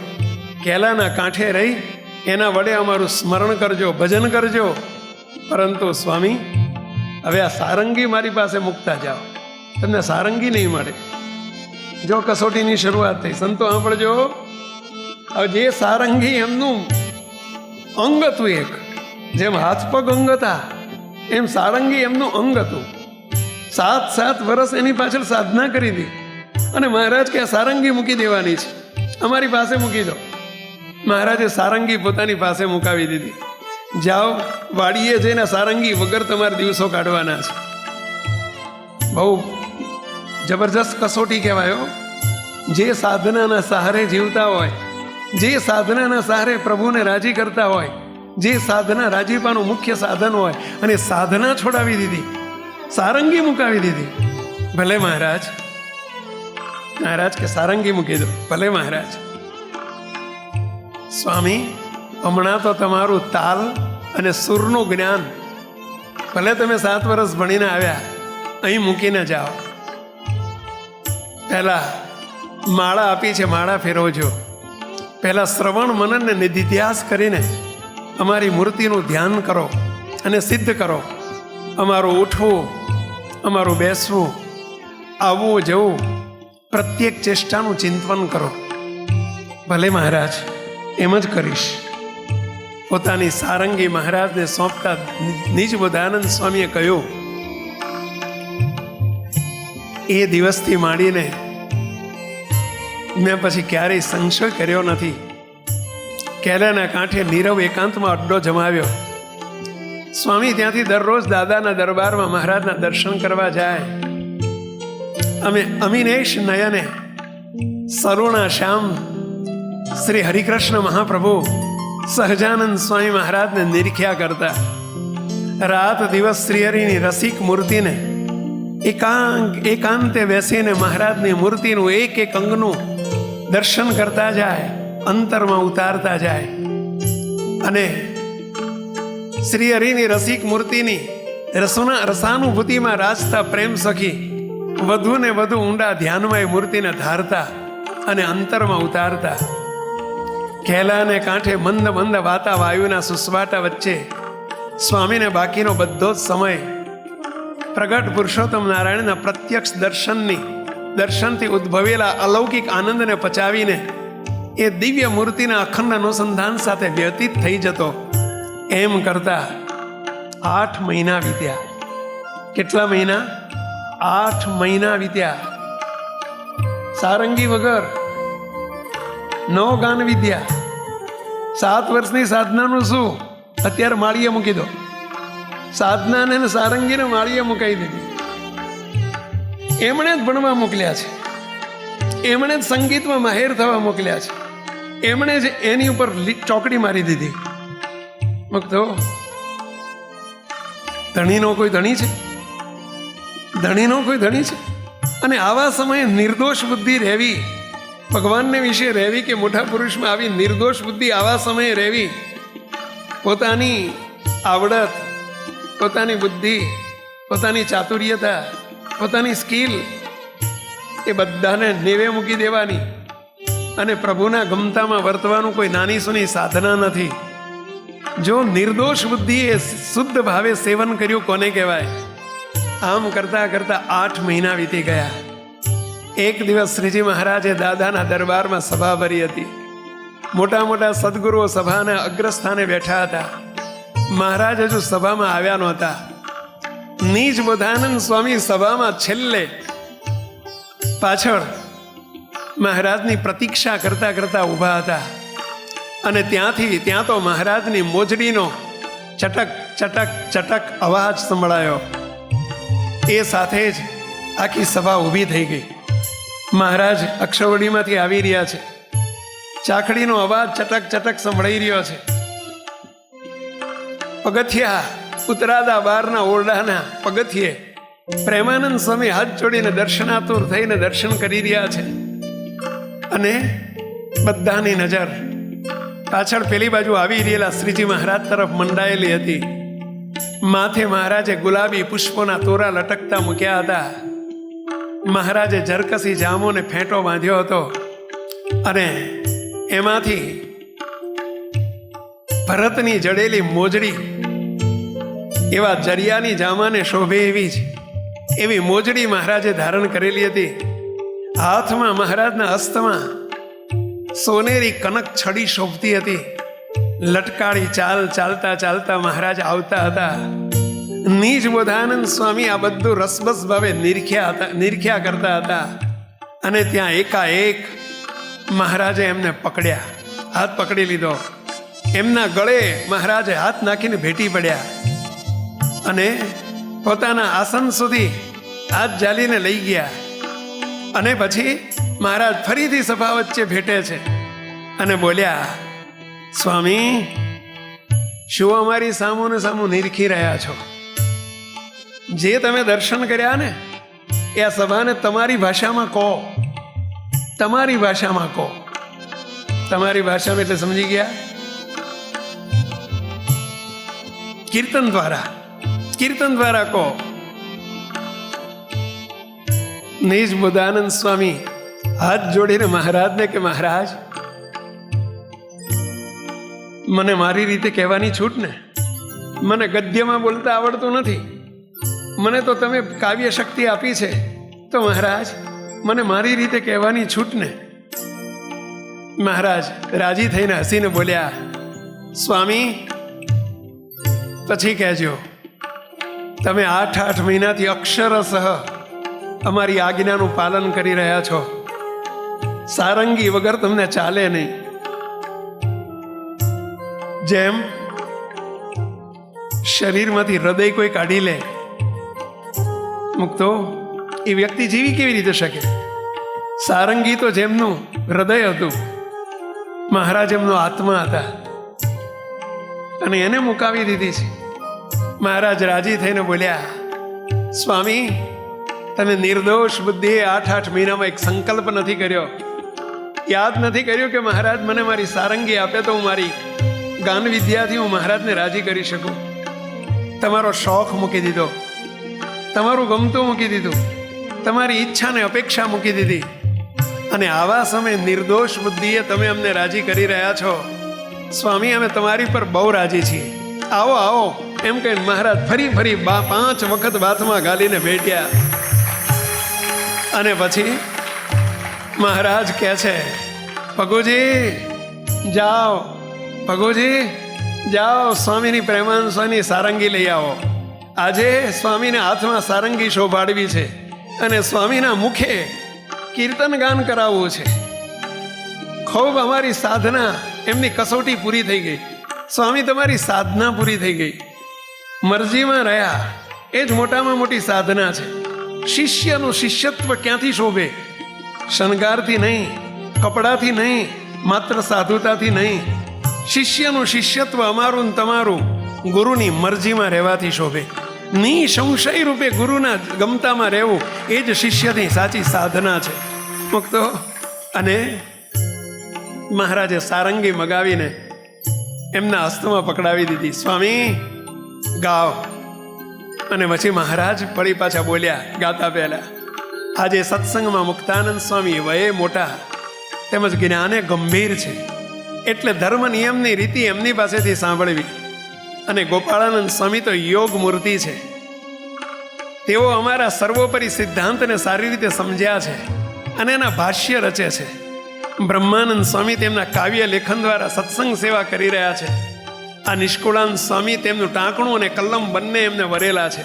કેલાના કાંઠે રહી એના વડે અમારું સ્મરણ કરજો, ભજન કરજો. પરંતુ સ્વામી, હવે આ સારંગી મારી પાસે મૂકતા જાઓ, તમને સારંગી નહીં મળે. જો કસોટીની શરૂઆત થઈ. સંતો સાંભળજો, હવે જે સારંગી એમનું અંગ હતું, એક જેમ હાથ પગ અંગ હતા એમ સારંગી એમનું અંગ હતું. 7 વર્ષ એની પાછળ સાધના કરી હતી. અને મહારાજ કે આ સારંગી મૂકી દેવાની છે, અમારી પાસે મૂકી દો. મહારાજે સારંગી પોતાની પાસે મુકાવી દીધી. જાઓ વાડીએ જઈને સારંગી વગર તમારે દિવસો કાઢવાના છે. બહુ જબરજસ્ત કસોટી કહેવાય. જે સાધનાના સહારે જીવતા હોય, જે સાધનાના સહારે પ્રભુને રાજી કરતા હોય, જે સાધના રાજીપાનું મુખ્ય સાધન હોય, અને સાધના છોડાવી દીધી, સારંગી મુકાવી દીધી. ભલે મહારાજ, મહારાજ કે સારંગી મૂકી દો. ભલે મહારાજ. સ્વામી હમણાં તો તમારું તાલ અને સુરનું જ્ઞાન, ભલે તમે 7 વર્ષ ભણીને આવ્યા, અહીં મૂકીને જાઓ. પહેલા માળા આપી છે, માળા ફેરવજો. પહેલા શ્રવણ મનન ને નિધિધ્યાસ કરીને અમારી મૂર્તિનું ધ્યાન કરો અને સિદ્ધ કરો. અમારું ઉઠવું, અમારું બેસવું, આવવું જવું, પ્રત્યેક ચેષ્ટાનું ચિંતન કરો. ભલે મહારાજ, એમ જ કરીશ. પોતાની સારંગી મહારાજને સોંપતા નિજ બોધાનંદ સ્વામીએ કહ્યું, એ દિવસથી માંડીને મેં પછી ક્યારેય સંશય કર્યો નથી. કેલાના કાંઠે નીરવ એકાંતમાં અડ્ડો જમાવ્યો. સ્વામી ત્યાંથી દરરોજ દાદાના દરબારમાં મહારાજના દર્શન કરવા જાય. અમે અમિનેશ નયને સરુણા શ્યામ શ્રી હરિકૃષ્ણ મહાપ્રભુ સહજાનંદ સ્વામી મહારાજને નિરીખ્યા કરતા. રાત દિવસ શ્રીહરિની રસિક મૂર્તિને એકાંતે બેસીને મહારાજની મૂર્તિનું એક એક અંગનું દર્શન કરતા જાય, અંતરમાં ઉતારતા જાય. અને શ્રીહરિની રસિક મૂર્તિની રસાનુભૂતિમાં રાજતા પ્રેમ સખી વધુ ને વધુ ઊંડા ધ્યાનમાં એ મૂર્તિને ધારતા અને અંતરમાં ઉતારતા. કેલાને કાંઠે મંદ મંદ વાતા વાયુના સુસવાટા વચ્ચે સ્વામીને બાકીનો બધો જ સમય પ્રગટ પુરુષોત્તમ નારાયણના પ્રત્યક્ષ દર્શનથી ઉદ્ભવેલા અલૌકિક આનંદને પચાવીને એ દિવ્ય મૂર્તિના અખંડ અનુસંધાન સાથે વ્યતીત થઈ જતો. એમ કરતા 8 મહિના વીત્યા. કેટલા મહિના? 8 મહિના વીત્યા. સારંગી વગર 9 ગાન વિદ્યા. 7 વર્ષની સાધનાનું શું? અત્યારે માળીએ મૂકી દો. સાધનાને સારંગીને માળીએ મુકાઈ દીધી. એમણે જ ભણવા મોકલ્યા છે, એમણે જ સંગીતમાં માહેર થવા મોકલ્યા છે, એમણે જ એની ઉપર ચોકડી મારી દીધી. મુક્તો ધણીનો કોઈ ધણી છે? ધણીનો કોઈ ધણી છે? અને આવા સમયે નિર્દોષ બુદ્ધિ રહેવી, ભગવાનને વિશે રહેવી, કે મોટા પુરુષમાં આવી નિર્દોષ બુદ્ધિ આવા સમયે રહેવી, પોતાની આવડત, પોતાની બુદ્ધિ, પોતાની ચાતુર્યતા, પોતાની સ્કિલ એ બધાને નેવે મૂકી દેવાની અને પ્રભુના ગમતામાં વર્તવાનું કોઈ નાની સુની સાધના નથી. જો નિર્દોષ બુદ્ધિએ શુદ્ધ ભાવે સેવન કર્યું કોને કહેવાય? આમ કરતા કરતા 8 મહિના વીતી ગયા. એક દિવસ શ્રીજી મહારાજે દાદાના દરબારમાં સભા ભરી હતી. મોટા મોટા સદગુરુઓ સભાના અગ્રસ્થાને બેઠા હતા. મહારાજ હજુ સભામાં આવ્યા નહોતા. નિજ બોધાનંદ સ્વામી સભામાં છેલ્લે પાછળ મહારાજની પ્રતીક્ષા કરતા કરતા ઊભા હતા. અને ત્યાં તો મહારાજની મોજડીનો ચટક ચટક ચટક અવાજ સંભળાયો. એ સાથે જ આખી સભા ઊભી થઈ ગઈ. મહારાજ અક્ષરવડીમાંથી આવી રહ્યા છે. ચાકડીનો અવાજ ચટક ચટક સંભળાઈ રહ્યો છે. પગથિયા ઉતરાદા બારના ઓરડાના પગથિયે પ્રેમાનંદ સ્વામી હાથ જોડીને દર્શનાતુર થઈને દર્શન કરી રહ્યા છે. અને બધાની નજર પાછળ પેલી બાજુ આવી રહેલા શ્રીજી મહારાજ તરફ મંડાયેલી હતી. માથે મહારાજે ગુલાબી પુષ્પોના તોરા લટકતા મૂક્યા હતા. મહારાજે જરકસી જામોને ફેંટો બાંધ્યો હતો અને એમાંથી ભરતની જડેલી મોજડી, એવા જરિયાની જામાને શોભે એવી મોજડી મહારાજે ધારણ કરેલી હતી. હાથમાં મહારાજના હસ્તમાં સોનેરી કનક છડી શોભતી હતી. લટકાળી ચાલ ચાલતા ચાલતા મહારાજ આવતા હતા. નિજ બોધાનંદ સ્વામી આ બધું રસબસ ભાવે નિરખ્યા કરતા હતા. અને ત્યાં એકાએક મહારાજે એમને પકડ્યા, હાથ પકડી લીધો. એમના ગળે મહારાજે હાથ નાખીને ભેટી પડ્યા અને પોતાના આસન સુધી હાથ ઝાલીને લઈ ગયા. અને પછી મહારાજ ફરીથી સભા વચ્ચે ભેટે છે અને બોલ્યા, સ્વામી, શું અમારી સામુને સામું નિરખી રહ્યા છો? જે તમે દર્શન કર્યા ને એ આ સભાને તમારી ભાષામાં કહો, તમારી ભાષામાં કહો. તમારી ભાષામાં એટલે સમજી ગયા? કીર્તન દ્વારા કહો. નિજ બોધાનંદ સ્વામી હાથ જોડીને મહારાજને કે મહારાજ, મને મારી રીતે કહેવાની છૂટ ને. મને ગદ્યમાં બોલતા આવડતું નથી. મને તો તમે કાવ્ય શક્તિ આપી છે, તો મહારાજ મને મારી રીતે કહેવાની છૂટ ને. મહારાજ રાજી થઈને હસીને બોલ્યા, સ્વામી, પછી કહેજો. તમે 8 મહિનાથી અક્ષરશઃ અમારી આજ્ઞાનું પાલન કરી રહ્યા છો. સારંગી વગર તમને ચાલે નહીં. જેમ શરીરમાંથી હૃદય કોઈ કાઢી લે મૂકતો, એ વ્યક્તિ જીવી કેવી રીતે શકે? સારંગી તો જેમનું હૃદય હતું, મહારાજ એમનો આત્મા હતા અને એને મુકાવી દીધી છે. મહારાજ રાજી થઈને બોલ્યા, સ્વામી, તમે નિર્દોષ બુદ્ધિએ 8 મહિનામાં એક સંકલ્પ નથી કર્યો, યાદ નથી કર્યું કે મહારાજ મને મારી સારંગી આપે તો હું મારી ગાન વિદ્યાથી હું મહારાજને રાજી કરી શકું. તમારો શોખ મૂકી દીધો, તમારું ગમતું મૂકી દીધું, તમારી ઈચ્છાને અપેક્ષા મૂકી દીધી. અને આવા સમયે નિર્દોષ બુદ્ધિએ તમે અમને રાજી કરી રહ્યા છો. સ્વામી, અમે તમારી પર બહુ રાજી છીએ. આવો આવો એમ કહીને મહારાજ ફરી 5 વખત બાથમાં ગાલીને બેઠ્યા. અને પછી મહારાજ કહે છે, ભગુજી જાઓ, ભગુજી જાઓ, સ્વામીની પ્રેમાનંદ સ્વામીની સારંગી લઈ આવો. આજે સ્વામીને હાથમાં સારંગી શોભાડવી છે અને સ્વામીના મુખે કીર્તન ગાન કરાવવું છે. ખૂબ અમારી સાધના, એમની કસોટી પૂરી થઈ ગઈ. સ્વામી, તમારી સાધના પૂરી થઈ ગઈ. મરજીમાં રહ્યા એ જ મોટામાં મોટી સાધના છે. શિષ્યનું શિષ્યત્વ ક્યાંથી શોભે? શણગારથી નહીં, કપડાથી નહીં, માત્ર સાધુતાથી નહીં. શિષ્યનું શિષ્યત્વ અમારું ને તમારું ગુરુની મરજીમાં રહેવાથી શોભે. નિસંશય રૂપે ગુરુના ગમતામાં રહેવું એ જ શિષ્યની સાચી સાધના છે. મુક્તો. અને મહારાજે સારંગી મગાવીને એમના હસ્તમાં પકડાવી દીધી. સ્વામી, ગાઓ. અને પછી મહારાજ ફરી પાછા બોલ્યા ગાતા પહેલા, આજે સત્સંગમાં મુક્તાનંદ સ્વામી વયે મોટા તેમજ જ્ઞાને ગંભીર છે, એટલે ધર્મ નિયમની રીતિ એમની પાસેથી સાંભળવી. અને ગોપાળાનંદ સ્વામી તો યોગ મૂર્તિ છે. તેઓ અમારા સર્વોપરી સિદ્ધાંતને સારી રીતે સમજ્યા છે અને એના ભાષ્ય રચે છે. બ્રહ્માનંદ સ્વામી તેમના કાવ્ય લેખન દ્વારા સત્સંગ સેવા કરી રહ્યા છે. આ નિષ્કુળાનંદ સ્વામી તેમનું ટાંકણું અને કલમ બંને એમને વરેલા છે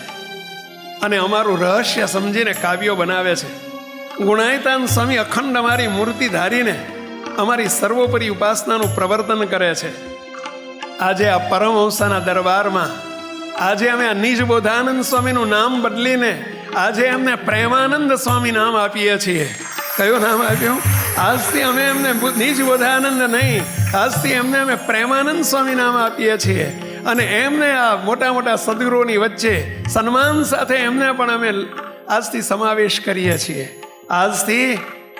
અને અમારું રહસ્ય સમજીને કાવ્યો બનાવે છે. ગુણાયતાન સ્વામી અખંડ અમારી મૂર્તિ ધારીને અમારી સર્વોપરી ઉપાસનાનું પ્રવર્તન કરે છે. આજે આ પરમહંસના દરબારમાં આજે અમે આ નિજ બોધાનંદ સ્વામીનું નામ બદલીને આજે એમને પ્રેમાનંદ સ્વામી નામ આપીએ છીએ. કયું નામ આપ્યું? આજથી અમે એમને નિજ બોધાનંદ નહીં, આજથી એમને અમે પ્રેમાનંદ સ્વામી નામ આપીએ છીએ. અને એમને આ મોટા મોટા સદગુરુઓની વચ્ચે સન્માન સાથે એમને પણ અમે આજથી સમાવેશ કરીએ છીએ. આજથી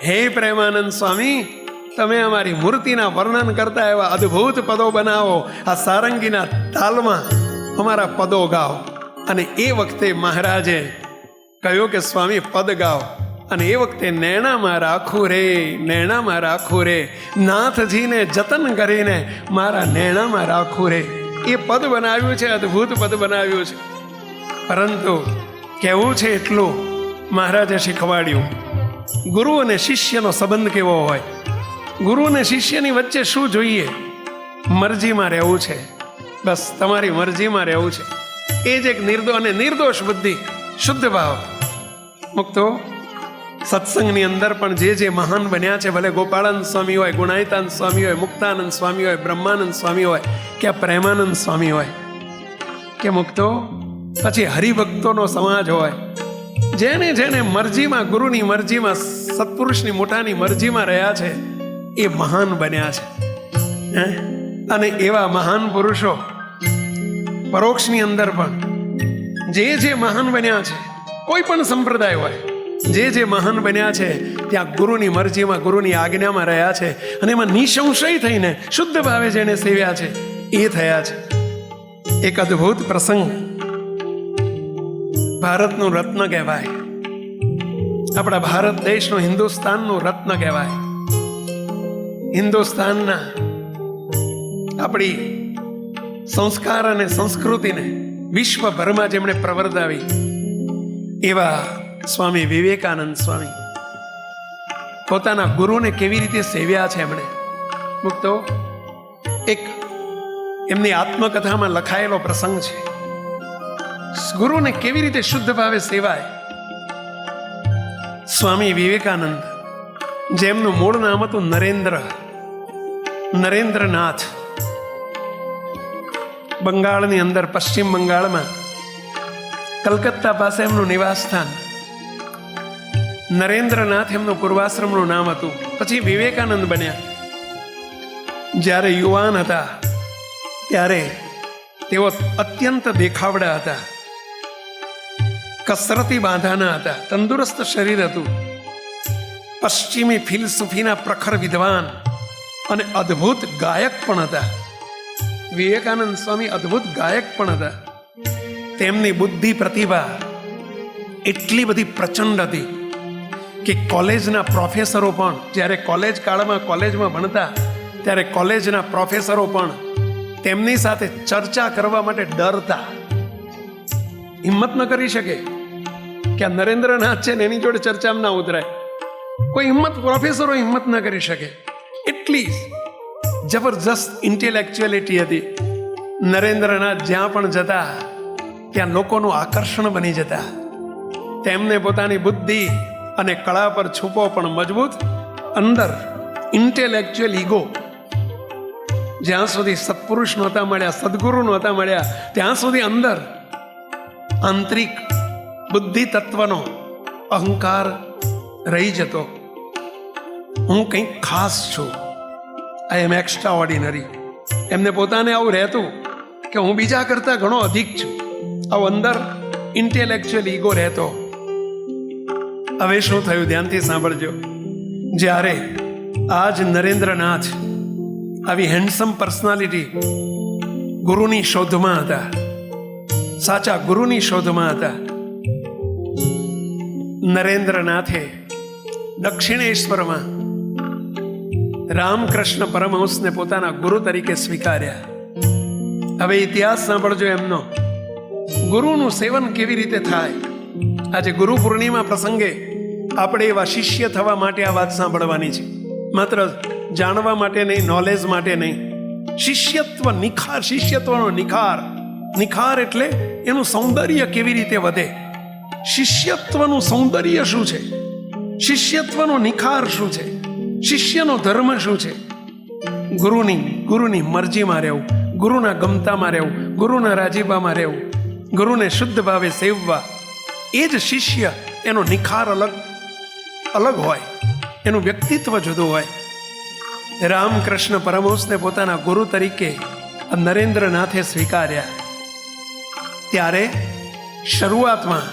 હે પ્રેમાનંદ સ્વામી, તમે અમારી મૂર્તિના વર્ણન કરતા એવા અદ્ભુત પદો બનાવો. આ સારંગીના તાલમાં અમારા પદો ગાઓ. અને એ વખતે મહારાજે કહ્યું કે સ્વામી પદ ગાઓ. અને એ વખતે નૈણામાં રાખું રે, નૈણામાં રાખું રે, નાથજીને જતન કરીને મારા નૈણામાં રાખું રે. એ પદ બનાવ્યું છે, અદ્ભુત પદ બનાવ્યું છે. પરંતુ કહેવું છે એટલું મહારાજે શીખવાડ્યું. ગુરુ અને શિષ્યનો સંબંધ કેવો હોય. ગુરુ અને શિષ્યની વચ્ચે શું જોઈએ? મરજીમાં રહેવું છે, બસ તમારી મરજીમાં રહેવું છે. એ જ એક નિર્દોષ બુદ્ધિ, શુદ્ધ ભાવ. મુક્તો સત્સંગની અંદર પણ જે મહાન બન્યા છે, ભલે ગોપાળાનંદ સ્વામી હોય, ગુણાયતાનંદ સ્વામી હોય, મુક્તાનંદ સ્વામી હોય, બ્રહ્માનંદ સ્વામી હોય કે પ્રેમાનંદ સ્વામી હોય કે મુક્તો પછી હરિભક્તોનો સમાજ હોય, જેને મરજીમાં, ગુરુની મરજીમાં, સત્પુરુષની મોટાની મરજીમાં રહ્યા છે, એ મહાન બન્યા છે. અને એવા મહાન પુરુષો પરોક્ષની અંદર પણ જે મહાન બન્યા છે, કોઈ પણ સંપ્રદાય હોય, જે મહાન બન્યા છે ત્યાં ગુરુની મરજીમાં, ગુરુની આજ્ઞામાં રહ્યા છે. અને એમાં નિસંશય થઈને શુદ્ધ ભાવે જેને સેવ્યા છે એ થયા છે. એક અદ્ભુત પ્રસંગ, ભારતનું રત્ન કહેવાય, આપણા ભારત દેશનું, હિન્દુસ્તાનનું રત્ન કહેવાય. હિન્દુસ્તાનના આપણી સંસ્કાર અને સંસ્કૃતિને વિશ્વભરમાં જેમણે પ્રવર્તાવી એવા સ્વામી વિવેકાનંદ સ્વામી પોતાના ગુરુને કેવી રીતે સેવ્યા છે એમણે. મુક્તો એક એમની આત્મકથામાં લખાયેલો પ્રસંગ છે. ગુરુને કેવી રીતે શુદ્ધ ભાવે સેવાય. સ્વામી વિવેકાનંદ, જેમનું મૂળ નામ હતું નરેન્દ્રનાથ, બંગાળની અંદર, પશ્ચિમ બંગાળમાં કલકત્તા પાસે એમનું નિવાસ સ્થાન. નરેન્દ્રનાથ એમનું પૂર્વાશ્રમનું નામ હતું. પછી વિવેકાનંદ બન્યા. જ્યારે યુવાન હતા ત્યારે તેઓ અત્યંત દેખાવડા હતા, કસરતી બાંધાના હતા, તંદુરસ્ત શરીર હતું. પશ્ચિમી ફિલસૂફીના પ્રખર વિદ્વાન અને અદ્ભુત ગાયક પણ હતા. વિવેકાનંદ સ્વામી અદ્ભુત ગાયક પણ હતા. તેમની બુદ્ધિ, પ્રતિભા એટલી બધી પ્રચંડ હતી કે કોલેજના પ્રોફેસરો પણ, જ્યારે કોલેજ કાળમાં કોલેજમાં ભણતા ત્યારે કોલેજના પ્રોફેસરો પણ તેમની સાથે ચર્ચા કરવા માટે ડરતા. હિંમત ન કરી શકે કે આ નરેન્દ્રનાથ છે ને એની જોડે ચર્ચામાં ના ઉતરાય. કોઈ પ્રોફેસરો હિંમત ન કરી શકે. એટલી જબરજસ્ત ઇન્ટેલેક્ચ્યુઅલિટી હતી. નરેન્દ્રનાથ જ્યાં પણ જતા ત્યાં લોકોનું આકર્ષણ બની જતા. તેમને પોતાની બુદ્ધિ અને કળા પર છુપો પણ મજબૂત અંદર ઇન્ટેલેક્ચ્યુઅલ ઈગો, જ્યાં સુધી સત્પુરુષ નહોતા મળ્યા, સદગુરુ નહોતા મળ્યા, ત્યાં સુધી અંદર આંતરિક બુદ્ધિ તત્વનો અહંકાર રહી જતો. હું કંઈક ખાસ છું, આઈ એમ એક્સ્ટ્રા ઓર્ડિનરી. એમને પોતાને આવું રહેતું કે હું બીજા કરતા ઘણો અધિક છું. આવું અંદર ઇન્ટેલેક્ચ્યુઅલ ઈગો રહેતો. હવે શું થયું? ધ્યાનથી સાંભળજો. જ્યારે આજ નરેન્દ્રનાથ આવી હેન્ડસમ પર્સનાલિટી ગુરુની શોધમાં હતા, સાચા ગુરુની શોધમાં હતા. નરેન્દ્રનાથે દક્ષિણેશ્વરમાં રામકૃષ્ણ પરમહંસને પોતાના ગુરુ તરીકે સ્વીકાર્યા. હવે ઇતિહાસ સાંભળજો એમનો. ગુરુનું સેવન કેવી રીતે થાય? આજે ગુરુ પૂર્ણિમા પ્રસંગે આપણે એવા શિષ્ય થવા માટે આ વાત સાંભળવાની છે. માત્ર જાણવા માટે નહીં, નોલેજ માટે નહીં. શિષ્યત્વનો નિખાર એટલે એનું સૌંદર્ય કેવી રીતે વધે. શિષ્યત્વનું સૌંદર્ય શું છે? શિષ્યત્વનો નિખાર શું છે? શિષ્યનો ધર્મ શું છે? ગુરુની મરજીમાં રહેવું, ગુરુના ગમતામાં રહેવું, ગુરુના રાજીબામાં રહેવું, ગુરુને શુદ્ધ ભાવે સેવવા. એ જ શિષ્ય. એનો નિખાર અલગ હોય, એનું વ્યક્તિત્વ જુદું હોય. રામકૃષ્ણ પરમહંસને પોતાના ગુરુ તરીકે નરેન્દ્રનાથે સ્વીકાર્યા. ત્યારે શરૂઆતમાં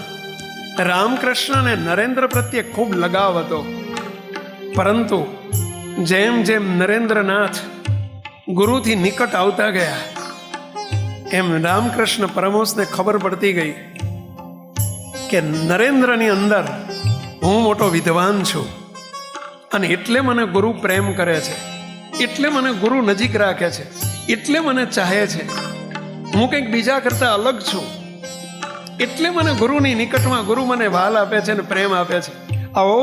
રામકૃષ્ણ અને નરેન્દ્ર પ્રત્યે ખૂબ લગાવ હતો. પરંતુ જેમ જેમ નરેન્દ્રનાથ ગુરુથી નિકટ આવતા ગયા એમ રામકૃષ્ણ પરમહંસને ખબર પડતી ગઈ કે નરેન્દ્રની અંદર હું મોટો વિદ્વાન છું અને એટલે મને ગુરુ પ્રેમ કરે છે, એટલે મને ગુરુ નજીક રાખે છે, એટલે મને ચાહે છે. હું કંઈક બીજા કરતા અલગ છું, એટલે મને ગુરુની નિકટમાં ગુરુ મને વાલ આપે છે અને પ્રેમ આપે છે. આવો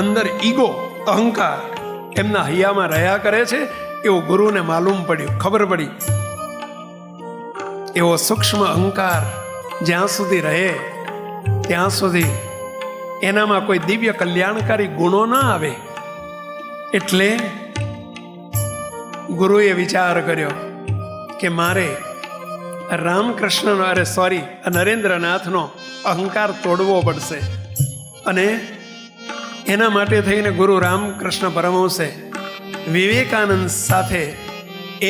અંદર ઈગો, અહંકાર એમના હૈયામાં રહ્યા કરે છે, એવું ગુરુને માલુમ પડ્યું, ખબર પડી. એવો સૂક્ષ્મ અહંકાર જ્યાં સુધી રહે ત્યાં સુધી એનામાં કોઈ દિવ્ય કલ્યાણકારી ગુણો ના આવે. એટલે ગુરુએ વિચાર કર્યો કે મારે રામકૃષ્ણનો નરેન્દ્રનાથનો અહંકાર તોડવો પડશે. અને એના માટે થઈને ગુરુ રામકૃષ્ણ પરમહંસે વિવેકાનંદ સાથે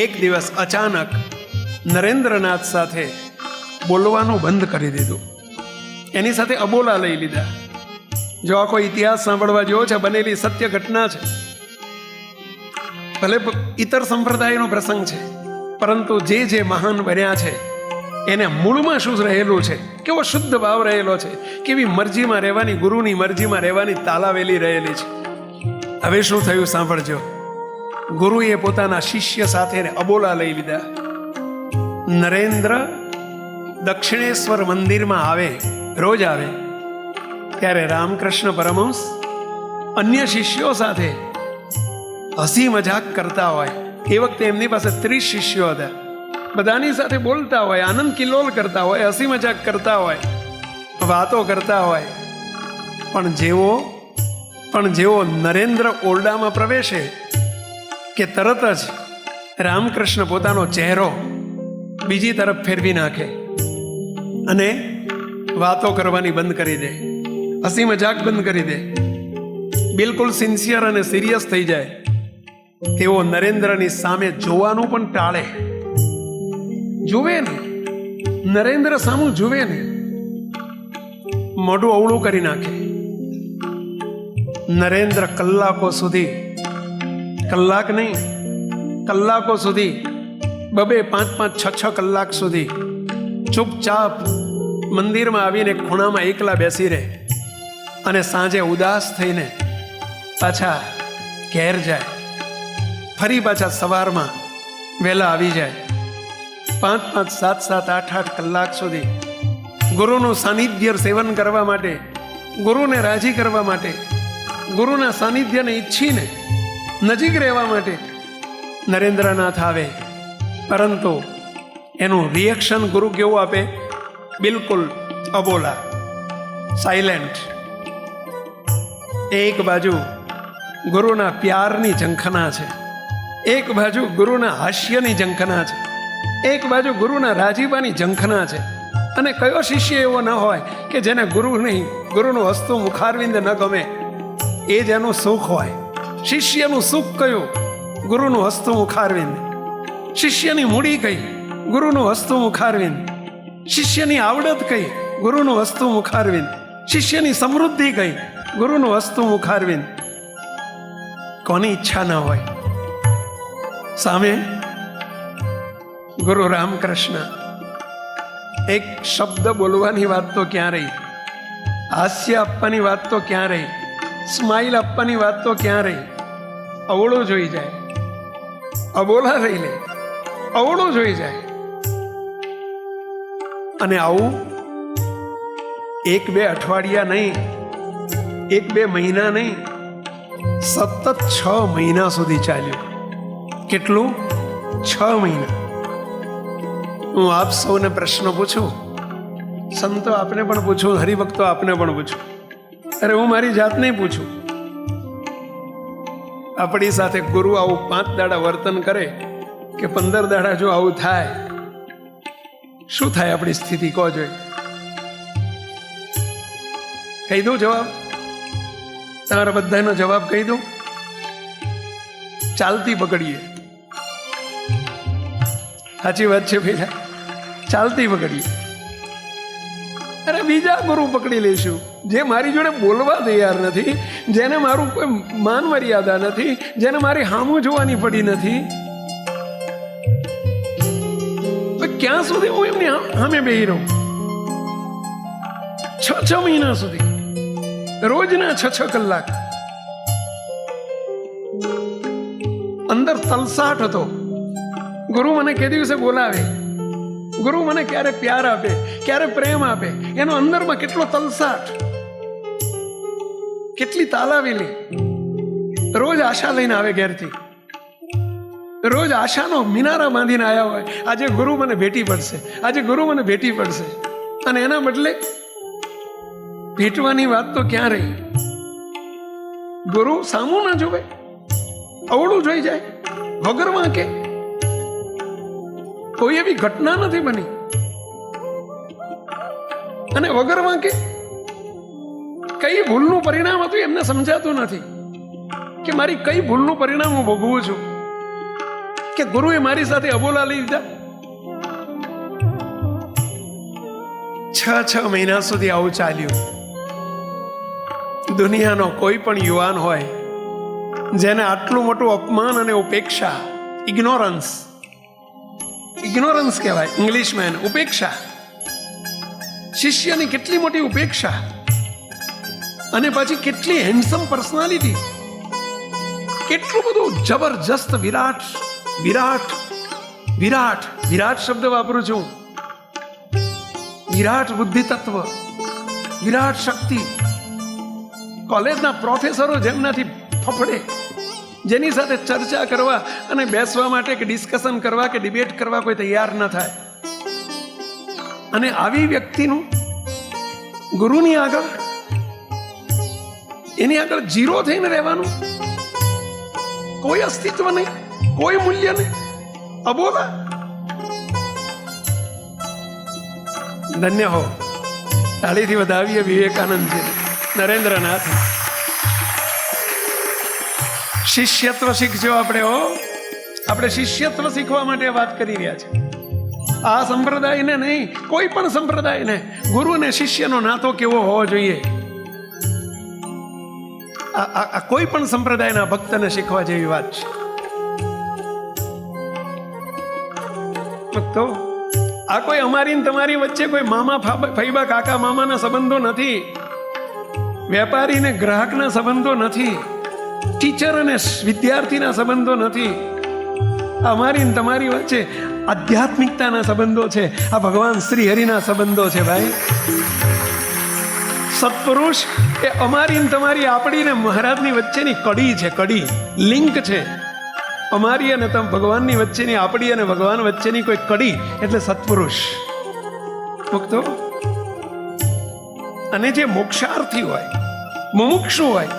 એક દિવસ અચાનક નરેન્દ્રનાથ સાથે બોલવાનું બંધ કરી દીધું. એની સાથે અબોલા લઈ લીધા. જો આખો ઇતિહાસ સાંભળવા જેવો છે, બનેલી સત્ય ઘટના છે. ભલે ઇતર સંપ્રદાયનો પ્રસંગ છે, પરંતુ જે મહાન બન્યા છે એને મૂળમાં શું રહેલું છે, કેવો શુદ્ધ ભાવ રહેલો છે, કેવી મરજીમાં રહેવાની, ગુરુની મરજીમાં રહેવાની તાલાવેલી રહેલી છે. હવે શું થયું સાંભળજો. ગુરુએ પોતાના શિષ્ય સાથે અબોલા લઈ લીધા. નરેન્દ્ર દક્ષિણેશ્વર મંદિરમાં આવે, રોજ આવે, ત્યારે રામકૃષ્ણ પરમહંસ અન્ય શિષ્યો સાથે હસી મજાક કરતા હોય. એ વખતે એમની પાસે 30 શિષ્યો હતા. બધાની સાથે બોલતા હોય, આનંદ કિલ્લોલ કરતા હોય, હસી મજાક કરતા હોય, વાતો કરતા હોય. પણ જેવો નરેન્દ્ર ઓરડામાં પ્રવેશે કે તરત જ રામકૃષ્ણ પોતાનો ચહેરો બીજી તરફ ફેરવી નાખે અને વાતો કરવાની બંધ કરી દે, હસી મજાક બંધ કરી દે, બિલકુલ સિન્સિયર અને સિરિયસ થઈ જાય. તેઓ નરેન્દ્રની સામે જોવાનું પણ ટાળે. જુએ ને, નરેન્દ્ર સામું જુએ ને, મોઢું અવળું કરી નાખે. નરેન્દ્ર કલાકો સુધી, કલાક નહીં, કલાકો સુધી, 2-2, 5-5, 6-6 કલાક સુધી ચૂપચાપ મંદિરમાં આવીને ખૂણામાં એકલા બેસી રહે અને સાંજે ઉદાસ થઈને પાછા ઘેર જાય. ફરી પાછા સવારમાં વહેલા આવી જાય. 5-5, 7-7, 8-8 કલાક સુધી ગુરુનું સાનિધ્ય સેવન કરવા માટે, ગુરુને રાજી કરવા માટે, ગુરુના સાનિધ્યને ઈચ્છીને નજીક રહેવા માટે નરેન્દ્રનાથ આવે. પરંતુ એનું રિએક્શન ગુરુ કેવું આપે? બિલકુલ અબોલા, સાયલેન્ટ. એક બાજુ ગુરુના પ્યારની ઝંખના છે, એક બાજુ ગુરુના હાસ્યની ઝંખના છે, એક બાજુ ગુરુના રાજીબાની ઝંખના છે. અને કયો શિષ્ય એવો ન હોય કે જેને ગુરુનું હસતું મુખારવિંદ ન ગમે? એ જ એનું સુખ હોય. શિષ્યનું સુખ કયું? ગુરુનું હસતું મુખારવિંદ. શિષ્યની મૂડી કઈ? ગુરુનું હસતું મુખારવિંદ. શિષ્યની આવડત કઈ? ગુરુનું હસતું મુખારવિંદ. શિષ્યની સમૃદ્ધિ કઈ? ગુરુનું હસતું મુખારવિંદ. કોની ઈચ્છા ન હોય? સામે ગુરુ રામકૃષ્ણ એક શબ્દ બોલવાની વાત તો ક્યાં રહી, હાસ્ય આપવાની વાત તો ક્યાં રહી, સ્માઇલ આપવાની વાત તો ક્યાં રહી? અવળો જોઈ જાય, અબોલા રહી લે, અવળો જોઈ જાય. અને આવું 1-2 અઠવાડિયા નહીં, 1-2 મહિના નહીં, સતત 6 મહિના સુધી ચાલ્યું. કેટલું? 6 મહિના. હું આપ સૌને પ્રશ્ન પૂછું, સંતો આપને પણ પૂછું, હરિભક્તો આપને પણ પૂછું, અરે હું મારી જાતને પૂછું, આપણી સાથે ગુરુ આવું 5 દાડા વર્તન કરે કે 15 દાડા જો આવું થાય, શું થાય આપણી સ્થિતિ? કહો જોઈ. કહી દઉં જવાબ? તમારા બધાનો જવાબ કહી દઉં. ચાલતી પકડીએ. સાચી વાત છે પેલા, ચાલતી પકડીએ. અરે બીજા ગુરુ પકડી લઈશું, જે મારી જોડે બોલવા તૈયાર નથી, જેને મારું કોઈ માન મર્યાદા નથી, જેને મારી હામું જોવાની પડી નથી. ક્યાં સુધી હું એમની સામે બેહી રહું? 6 મહિના સુધી, રોજના 6 કલાક. અંદર તલસાટ હતો. ગુરુ મને કે દિવસે બોલાવે, ગુરુ મને ક્યારે પ્યાર આપે, ક્યારે પ્રેમ આપે, એનો અંદરમાં કેટલો તલસાટ, કેટલી તાલાવેલી. રોજ આશા લઈને આવે ઘેરથી, રોજ આશાનો મિનારા બાંધીને આવ્યા હોય, આજે ગુરુ મને ભેટી પડશે, આજે ગુરુ મને ભેટી પડશે. અને એના બદલે ભેટવાની વાત તો ક્યાં રહી? ગુરુ સામું ના જોવે, અવળું જોઈ જાય, વગર વાંકે. કોઈ એવી ઘટના નથી બની. અને વગર વાંકે કઈ ભૂલનું પરિણામ હતું એમને સમજાતું નથી કે મારી કઈ ભૂલનું પરિણામ હું ભોગવું છું, કે ગુરુએ મારી સાથે અબોલા લીધા. 6 મહિના સુધી આવું ચાલ્યું. દુનિયાનો કોઈ પણ યુવાન હોય જેને આટલું મોટું અપમાન અને ઉપેક્ષા, ઇગ્નોરન્સ કહેવાય ઇંગ્લિશમાં, ઉપેક્ષા, શિષ્યની કેટલી મોટી ઉપેક્ષા, અને પછી કેટલી હેન્ડસમ પર્સનાલિટી, કેટલું બધું જબરજસ્ત વિરાટ વિરાટ વિરાટ વિરાટ શબ્દ વાપરું છું. વિરાટ બુદ્ધિ તત્વ, વિરાટ શક્તિ. કોલેજના પ્રોફેસરો જેમનાથી ફફડે, જેની સાથે ચર્ચા કરવા અને બેસવા માટે કે ડિસ્કશન કરવા કે ડિબેટ કરવા કોઈ તૈયાર ન થાય. અને આવી વ્યક્તિનું ગુરુની આગળ, એની આગળ ઝીરો થઈને રહેવાનું, કોઈ અસ્તિત્વ નહીં, કોઈ મૂલ્ય નહીં, અબોલા. ધન્ય હો. તાળીથી વધાવીએ વિવેકાનંદજીને, નરેન્દ્રનાથ. શિષ્યત્વ શીખજો આપણે. આપણે શિષ્યત્વ શીખવા માટે વાત કરી રહ્યા છીએ. આ સંપ્રદાયને નહીં, કોઈ પણ સંપ્રદાયને ગુરુ અને શિષ્યનો નાતો કેવો હોવો જોઈએ, આ કોઈ પણ સંપ્રદાયના ભક્તને શીખવા જેવી વાત છે. ભક્તો, આ કોઈ અમારી ને તમારી વચ્ચે કોઈ મામા ફૈબા કાકા મામાના સંબંધો નથી, વેપારી ને ગ્રાહકના સંબંધો નથી, ટીચર અને વિદ્યાર્થીના સંબંધો નથી. અમારી ને તમારી વચ્ચે આધ્યાત્મિકતાના સંબંધો છે. આ ભગવાન શ્રી હરિના સંબંધો છે ભાઈ. સત્પુરુષ એ અમારી ને તમારી, આપણી ને મહારાજની વચ્ચેની કડી છે, કડી, લિંક છે. અમારી અને ભગવાનની વચ્ચેની, આપણી અને ભગવાન વચ્ચેની કોઈ કડી એટલે સત્પુરુષ. ભક્તો, અને જે મોક્ષાર્થી હોય, મુમુક્ષુ હોય,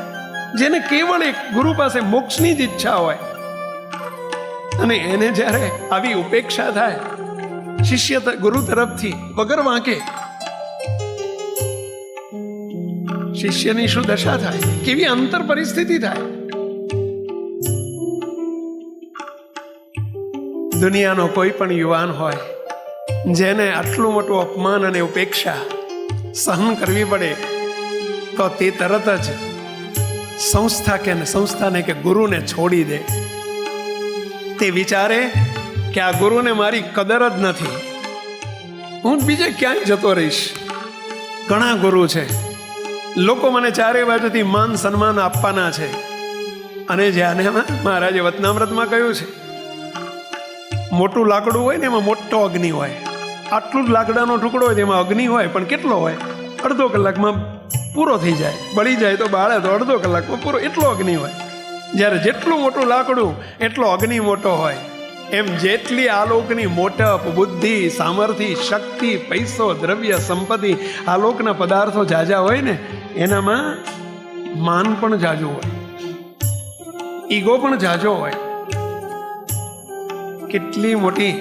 જેને કેવળ એક ગુરુ પાસે મોક્ષની જ ઈચ્છા હોય, અને એને જ્યારે આવી ઉપેક્ષા થાય શિષ્ય ગુરુ તરફથી વગર વાંકે, શિષ્યની શું દશા થાય, કેવી અંતર પરિસ્થિતિ થાય. દુનિયાનો કોઈ પણ યુવાન હોય જેને આટલું મોટું અપમાન અને ઉપેક્ષા સહન કરવી પડે તો તે તરત જ સંસ્થાને કે ગુરુને છોડી દે. તે વિચારે કે આ ગુરુને મારી કદર જ નથી, હું બીજે ક્યાંય જતો રહીશ. ઘણા ગુરુ છે, લોકો મને ચારે બાજુથી માન સન્માન આપવાના છે. અને જ્યાં મહારાજે વતનામૃતમાં કહ્યું છે, મોટું લાકડું હોય ને એમાં મોટો અગ્નિ હોય. આટલું જ લાકડાનો ટુકડો હોય તેમાં અગ્નિ હોય, પણ કેટલો હોય? અડધો કલાકમાં પૂરો થઈ જાય. બળી જાય તો બાળે તો અડધો કલાકમાં પૂરો, એટલો અગ્નિ હોય. જ્યારે જેટલું મોટું લાકડું એટલો અગ્નિ મોટો હોય. એમ જેટલી આલોકની મોટપ, બુદ્ધિ, સામર્થ્ય, શક્તિ, પૈસો, દ્રવ્ય, સંપત્તિ, આલોકના પદાર્થો જાજા હોય ને, એનામાં માન પણ જાજુ હોય, ઈગો પણ જાજો હોય. કેટલી મોટી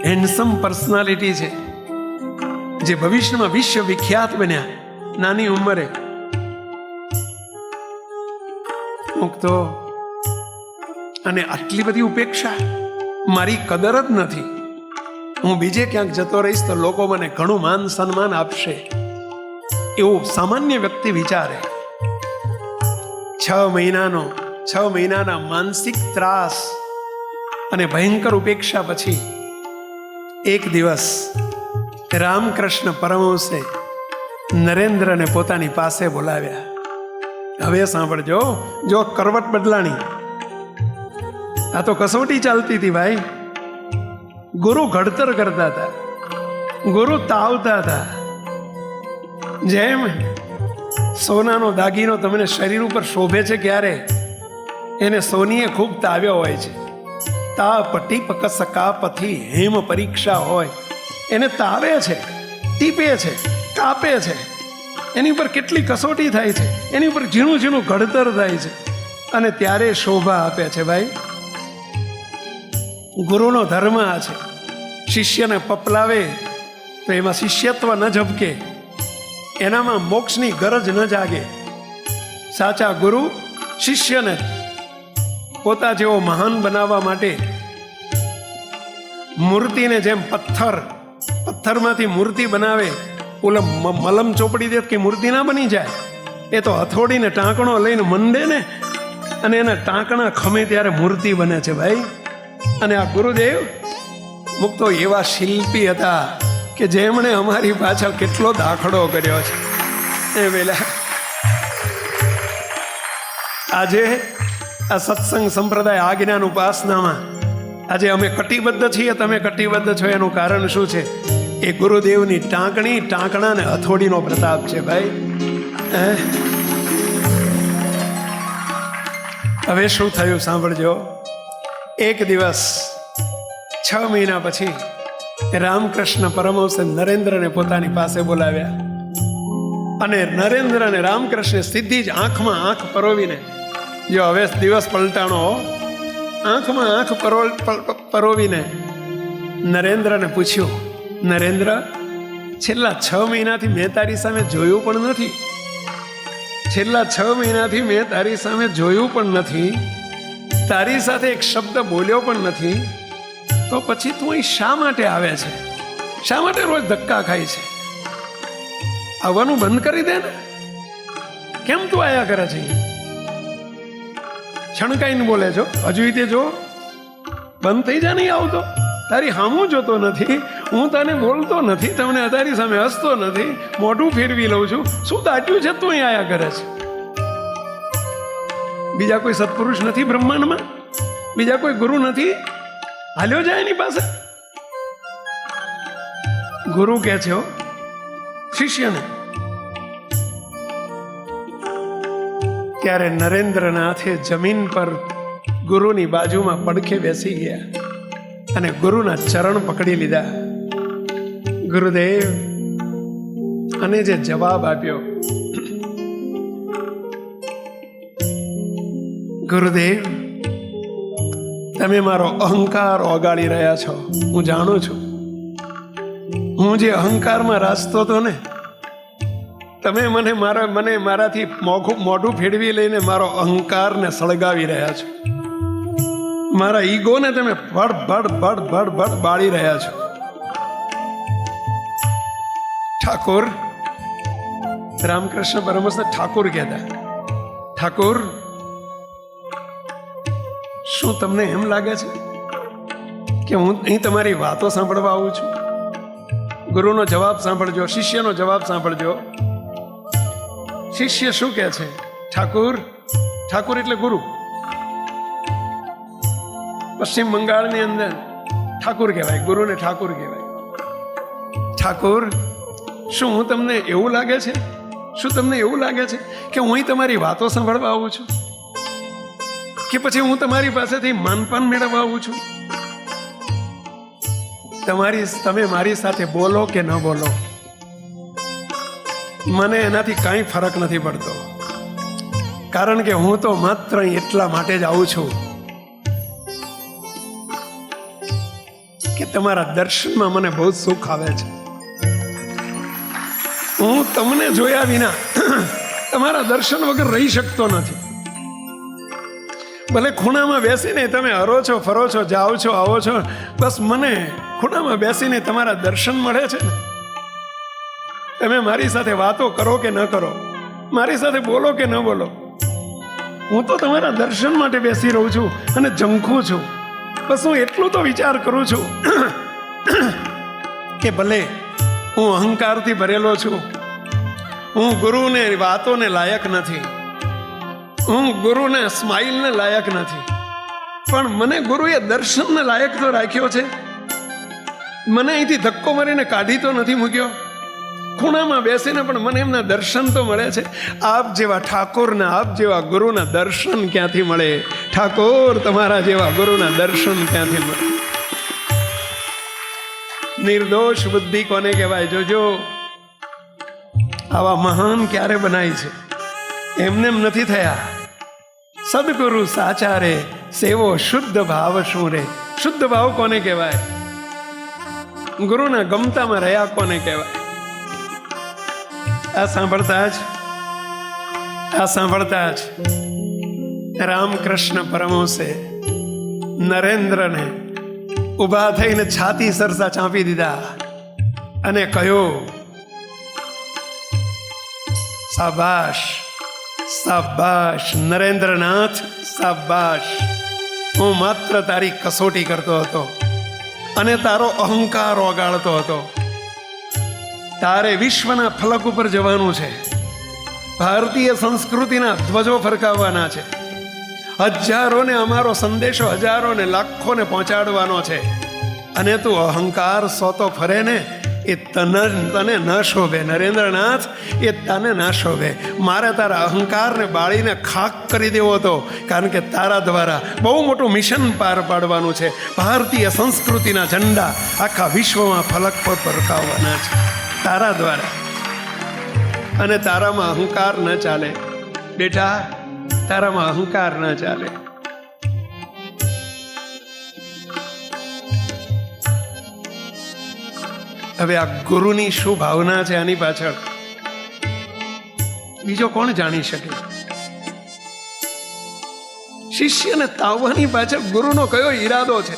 હેન્ડસમ પર્સનાલિટી છે જે ભવિષ્યમાં વિશ્વ વિખ્યાત બન્યા નાની ઉંમરે. મુક્તો, અને આટલી બધી ઉપેક્ષા, મારી કદર જ નથી, હું બીજે ક્યાંક જતો રહીશ તો લોકો મને ઘણું માન સન્માન આપશે, એવું સામાન્ય વ્યક્તિ વિચારે. 6 મહિનાના માનસિક ત્રાસ અને ભયંકર ઉપેક્ષા પછી એક દિવસ રામકૃષ્ણ પરમહંસે નરેન્દ્રને પોતાની પાસે બોલાવ્યા. હવે સાંભળજો, જો કરવટ બદલાણી. આ તો કસોટી ચાલતી હતી ભાઈ. ગુરુ ઘડતર કરતા હતા, ગુરુ તાવતા હતા. જેમ સોનાનો દાગીનો તમને શરીર ઉપર શોભે છે ક્યારે? એને સોનીએ ખૂબ તાવ્યો હોય છે. તાપ ટીપક સકાપથી હેમ પરીક્ષા હોય, એને તાવે છે, ટીપે છે, કાપે છે, એની ઉપર કેટલી કસોટી થાય છે, એની ઉપર ઝીણું ઝીણું ઘડતર થાય છે, અને ત્યારે શોભા આપે છે. ભાઈ, ગુરુનો ધર્મ આ છે. શિષ્યને પપલાવે તો એમાં શિષ્યત્વ ન ઝબકે, એનામાં મોક્ષની ગરજ ન જાગે. સાચા ગુરુ શિષ્યને પોતા જેવો મહાન બનાવવા માટે મૂર્તિને જેમ પથ્થરમાંથી મૂર્તિ બનાવે, ઓલા મલમ ચોપડી દે કે મૂર્તિ ના બની જાય. એ તો હથોડીને ટાંકણો લઈને મંડે ને, અને એના ટાંકણા ખમે ત્યારે મૂર્તિ બને છે. ભાઈ, અને આ ગુરુદેવ મુક્તો એવા શિલ્પી હતા કે જેમણે અમારી પાછળ કેટલો દાખલો કર્યો છે. એ વેલા આજે આ સત્સંગ સંપ્રદાય આજ્ઞાન ઉપાસનામાં આજે અમે કટિબદ્ધ છીએ, તમે કટિબદ્ધ છો. એનું કારણ શું છે? એ ગુરુદેવની ટાંકણા ને હથોડીનો પ્રતાપ છે. ભાઈ, હવે શું થયું સાંભળજો. એક દિવસ 6 મહિના પછી રામકૃષ્ણ પરમહંસ નરેન્દ્રને પોતાની પાસે બોલાવ્યા, અને નરેન્દ્ર અને રામકૃષ્ણ સીધી જ આંખમાં આંખ પરોવીને, જો હવે દિવસ પલટાણો, આંખમાં આંખ પરોવીને નરેન્દ્રને પૂછ્યું, નરેન્દ્ર, છેલ્લા 6 મહિનાથી મેં તારી સામે જોયું પણ નથી, છેલ્લા 6 મહિનાથી મેં તારી સામે જોયું પણ નથી, તારી સાથે એક શબ્દ બોલ્યો પણ નથી, તો પછી તું અહીં શા માટે આવે છે? શા માટે રોજ ધક્કા ખાય છે? આવવાનું બંધ કરી દે ને. કેમ તું આયા કરે છે? છણકાઈને બોલે છો, હજુ તે જો બંધ થઈ જા. નહીં આવતો, તારી હામું જોતો નથી, હું તને બોલતો નથી, તમને તારી સામે હસતો નથી, મોઢું ફેરવી લઉં છું. શું દાટ્યું છે તું અહીં આયા કરે છે? બીજા કોઈ સત્પુરુષ નથી બ્રહ્માંડમાં? બીજા કોઈ ગુરુ નથી? હાલ્યો જાય એની પાસે. ગુરુ કે છે શિષ્યને. ત્યારે નરેન્દ્રનાથે જમીન પર ગુરુની બાજુમાં પડખે બેસી ગયા અને ગુરુના ચરણ પકડી લીધા. ગુરુદેવ, અને જે જવાબ આપ્યો, ગુરુદેવ, તમે મારો અહંકાર ઓગાળી રહ્યા છો. હું જાણું છું, હું જે અહંકારમાં રાચતો હતો ને, તમે મને મારાથી મોઢું ફેરવી લઈને મારો અહંકારને સળગાવી રહ્યા છો. મારા ઈગોને તમે ભડ બાળી રહ્યા છો. ઠાકોર, રામકૃષ્ણ પરમહંસને ઠાકોર કહેતા. ઠાકોર, શું તમને એમ લાગે છે કે હું અહીં તમારી વાતો સાંભળવા આવું છું? ગુરુનો જવાબ સાંભળજો, શિષ્યનો જવાબ સાંભળજો. શિષ્ય શું કહે છે? ઠાકોર, ઠાકોર એટલે ગુરુ. પશ્ચિમ બંગાળની અંદર ઠાકોર કહેવાય, ગુરુને ઠાકોર કહેવાય. ઠાકોર, શું હું તમને એવું લાગે છે, શું તમને એવું લાગે છે કે હું અહીં તમારી વાતો સાંભળવા આવું છું, કે પછી હું તમારી પાસેથી માનપાન મેળવવા આવું છું? તમે મારી સાથે બોલો કે ન બોલો, મને એનાથી કાંઈ ફરક નથી પડતો. કારણ કે હું તો માત્ર એટલા માટે જ આવું છું કે તમારા દર્શનમાં મને બહુ સુખ આવે છે. હું તમને જોયા વિના તમારા દર્શન વગર રહી શકતો નથી. ભલે ખૂણામાં બેસીને તમે હરો છો, ફરો છો, જાઓ છો, આવો છો, બસ મને ખૂણામાં બેસીને તમારા દર્શન મળે છે ને. તમે મારી સાથે વાતો કરો કે ન કરો, મારી સાથે બોલો કે ન બોલો, હું તો તમારા દર્શન માટે બેસી રહું છું અને ઝંખું છું. બસ હું એટલું તો વિચાર કરું છું કે ભલે હું અહંકારથી ભરેલો છું, હું ગુરુને વાતોને લાયક નથી, હું ગુરુને સ્માઇલને લાયક નથી, પણ મને ગુરુએ દર્શનને લાયક તો રાખ્યો છે. મને અહીંથી ધક્કો મારીને કાઢી તો નથી મૂક્યો. ખૂણામાં બેસીને પણ મને એમના દર્શન તો મળે છે. આપ જેવા ઠાકોરના, આપ જેવા ગુરુના દર્શન ક્યાંથી મળે? ઠાકોર તમારા જેવા ગુરુના દર્શન ક્યાંથી મળે? નિર્દોષ બુદ્ધિ કોને કહેવાય? જોજો, આવા મહાન ક્યારે બનાય છે? એમને એમ નથી થયા. સદગુરુ સાચા રે, સેવો શુદ્ધ ભાવ શું રે? શુદ્ધ ભાવ કોને કહેવાય? ગુરુના ગમતામાં રહ્યા કોને કહેવાય? આ સાંભળતા જ રામકૃષ્ણ પરમહંસે નરેન્દ્રને ઊભા થઈને છાતી સરસા ચાંપી દીધા અને કહ્યું, શાબાશ શાબાશ નરેન્દ્રનાથ, શાબાશ. હું માત્ર તારી કસોટી કરતો હતો અને તારો અહંકાર ઓગાળતો હતો. તારે વિશ્વના ફલક ઉપર જવાનું છે. ભારતીય સંસ્કૃતિના ધ્વજો ફરકાવવાના છે. હજારોને અમારો સંદેશો હજારોને લાખોને પહોંચાડવાનો છે. અને તું અહંકાર સોતો ફરે ને, એ તને ન શોભે નરેન્દ્રનાથ, એ તને ના શોભે. મારે તારા અહંકારને બાળીને ખાક કરી દેવો હતો, કારણ કે તારા દ્વારા બહુ મોટું મિશન પાર પાડવાનું છે. ભારતીય સંસ્કૃતિના ઝંડા આખા વિશ્વમાં ફલક પર ફરકાવવાના છે તારા દ્વારા. અને તારામાં અહંકાર ન ચાલે બેટા, તારામાં અહંકાર ન ચાલે. હવે આ ગુરુની શું ભાવના છે આની પાછળ, બીજો કોણ જાણી શકે? શિષ્યને તાવવાની પાછળ ગુરુનો કયો ઈરાદો છે?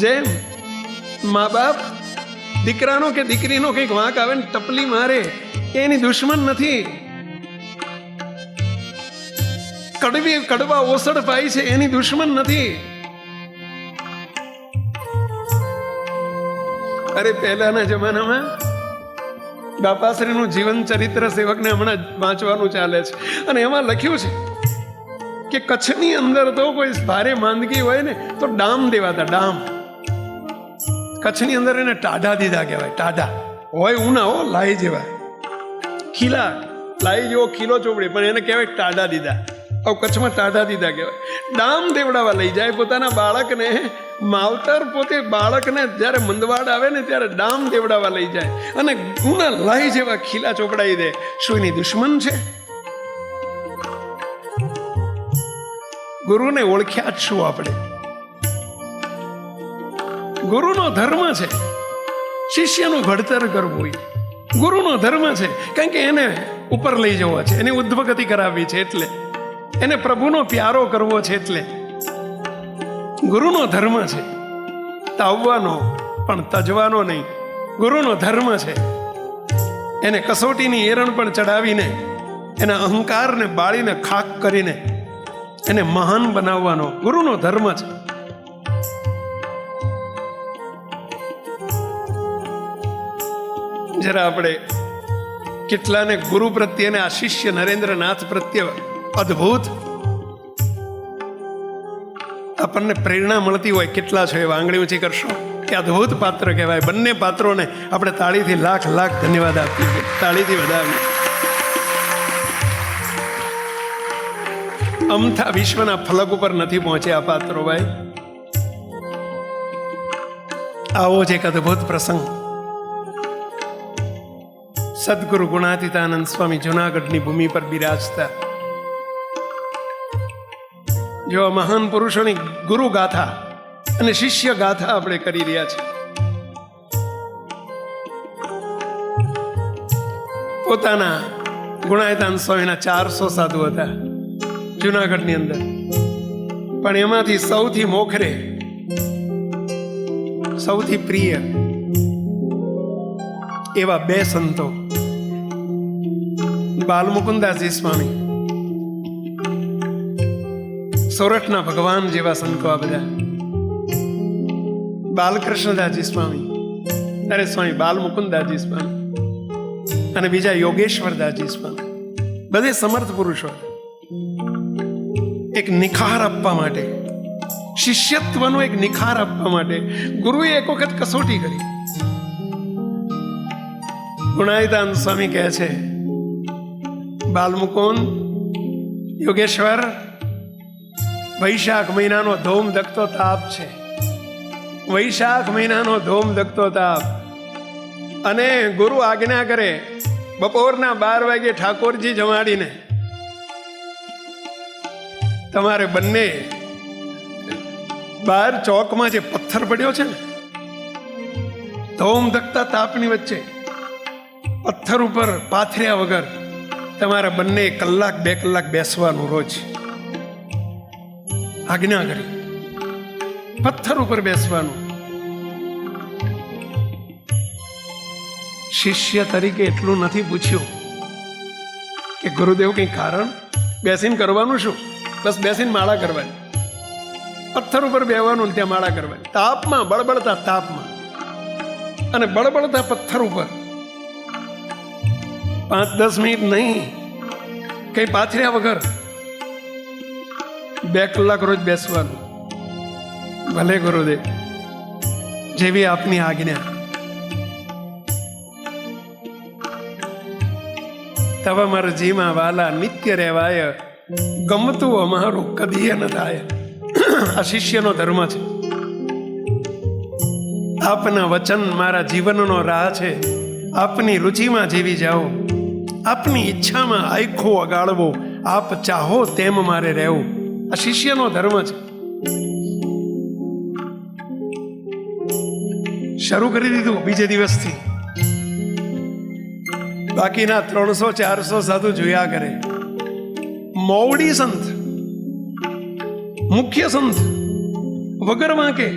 જેમ મા બાપ દીકરાનો કે દીકરીનો કંઈક વાંક આવે ને ટપલી મારે, એની દુશ્મન નથી. કડવા ઓસડ પાય છે, એની દુશ્મન નથી. અરે પહેલાના જમાનામાં બાપાશ્રીનું જીવન ચરિત્ર સેવકને હમણાં વાંચવાનું ચાલે છે, અને એમાં લખ્યું છે કે કચ્છની અંદર તો કોઈ ભારે માંદગી હોય ને તો ડામ દેવાતા. ડામ કચ્છની અંદર એને ટાઢા દીધા કહેવાય. ટાઢા હોય ઉના હો, લાઈ જેવા ખીલા, લાઈ જેવો ખીલો ચોપડી, પણ એને કહેવાય ટાઢા દીધા. હવે કચ્છમાં ટાઢા દીધા કહેવાય. ડામ દેવડાવવા લઈ જાય પોતાના બાળકને. માવતર પોતે બાળકને જ્યારે મંદવાડ આવે ને ત્યારે ડામ દેવડાવવા લઈ જાય અને ઉના લાઈ જેવા ખીલા ચોપડાઈ દે. શું એની દુશ્મન છે? ગુરુને ઓળખ્યા જ શું આપણે? ગુરુનો ધર્મ છે શિષ્યનું ઘડતર કરવું. ગુરુનો ધર્મ છે, કારણ કે એને ઉપર લઈ જવો છે, એની ઉદ્ધવગતિ કરાવવી છે, એટલે એને પ્રભુનો પ્યારો કરવો છે. એટલે ગુરુનો ધર્મ છે તાવવાનો, પણ તજવાનો નહીં. ગુરુનો ધર્મ છે એને કસોટીની એરણ પણ ચડાવીને, એના અહંકારને બાળીને ખાક કરીને એને મહાન બનાવવાનો ગુરુનો ધર્મ છે. જરા આપણે કેટલાને ગુરુ પ્રત્યે અને આ શિષ્ય નરેન્દ્રનાથ પ્રત્યે અદ્ભુત આપણને પ્રેરણા મળતી હોય, કેટલા છો એવા આંગળી ઊંચી કરશો કે અદ્ભુત પાત્ર કહેવાય. બંને પાત્રોને આપણે તાળીથી લાખ લાખ ધન્યવાદ આપીએ, તાળીથી વધાવીએ. અમથા વિશ્વના ફલક ઉપર નથી પહોંચ્યા પાત્રો ભાઈ. આવો જ એક અદ્ભુત પ્રસંગ સદગુરુ ગુણાતીતાનંદ સ્વામી જુનાગઢની ભૂમિ પર બિરાજતા. જો મહાન પુરુષોની ગુરુ ગાથા અને શિષ્ય ગાથા આપણે કરી રહ્યા છીએ. પોતાના ગુણાતીતાનંદ સ્વામીના 400 સાધુ હતા જુનાગઢની અંદર, પણ એમાંથી સૌથી મોખરે, સૌથી પ્રિય એવા 2 સંતો, બાલમુકુદાસજી સ્વામી, સોરઠના ભગવાન જેવા સંતો આ બધા, બાલકૃષ્ણદાસજી સ્વામી, અરે સ્વામી બાલમુકુદાસજી સ્વામી, અને બીજા યોગેશ્વરદાસજી સ્વામી, બધે સમર્થ પુરુષો. એક નિખાર આપવા માટે, શિષ્યત્વનો એક નિખાર આપવા માટે ગુરુએ એક વખત કસોટી કરી. ગુણાયતાન સ્વામી કહે છે, બાલમુકુંદ, યોગેશ્વર, વૈશાખ મહિનાનો ધોમ ધકતો તાપ છે. વૈશાખ મહિનાનો ધોમ ધકતો તાપ. અને ગુરુ આજ્ઞા કરે, બપોરના 12 વાગે ઠાકોરજી જમાડીને તમારે બંને બહાર ચોકમાં જે પથ્થર પડ્યો છે ને, ધોમ ધકતા તાપની વચ્ચે પથ્થર ઉપર પાથર્યા વગર તમારે બંને 1 2 કલાક બેસવાનું રોજ. આજ્ઞા કરી, પથ્થર ઉપર બેસવાનું. શિષ્ય તરીકે એટલું નથી પૂછ્યું કે ગુરુદેવ કંઈ કારણ, બેસીને કરવાનું શું? બસ બેસીને માળા કરવાની, પથ્થર ઉપર બેવાનું, ત્યાં માળા કરવાની. તાપમાં, બળબડતા તાપમાં અને બળબડતા પથ્થર ઉપર 5-10 મિનિટ નહીં, કઈ પાથર્યા વગર 2 કલાક રોજ બેસવાનું. ભલે ગુરુદેવ, જેવી આપની આજ્ઞા. તવ મરજીમાં વાલા નિત્ય રહેવાય, ગમતું અમારું કદીય ન થાય. આ શિષ્યનો ધર્મ છે. આપના વચન મારા જીવનનો રાહ છે. આપની રુચિમાં જીવી જાઓ, આપની ઈચ્છામાં આખો અગાડવો, આપ ચાહો તેમ મારે રહેવું. આ શિષ્યનો ધર્મ છે. શરૂ કરી દીધું બીજે દિવસથી. બાકીના 300-400 સાધુ જોયા કરે. મોવડી સંત, મુખ્ય સંત વગર વાંકે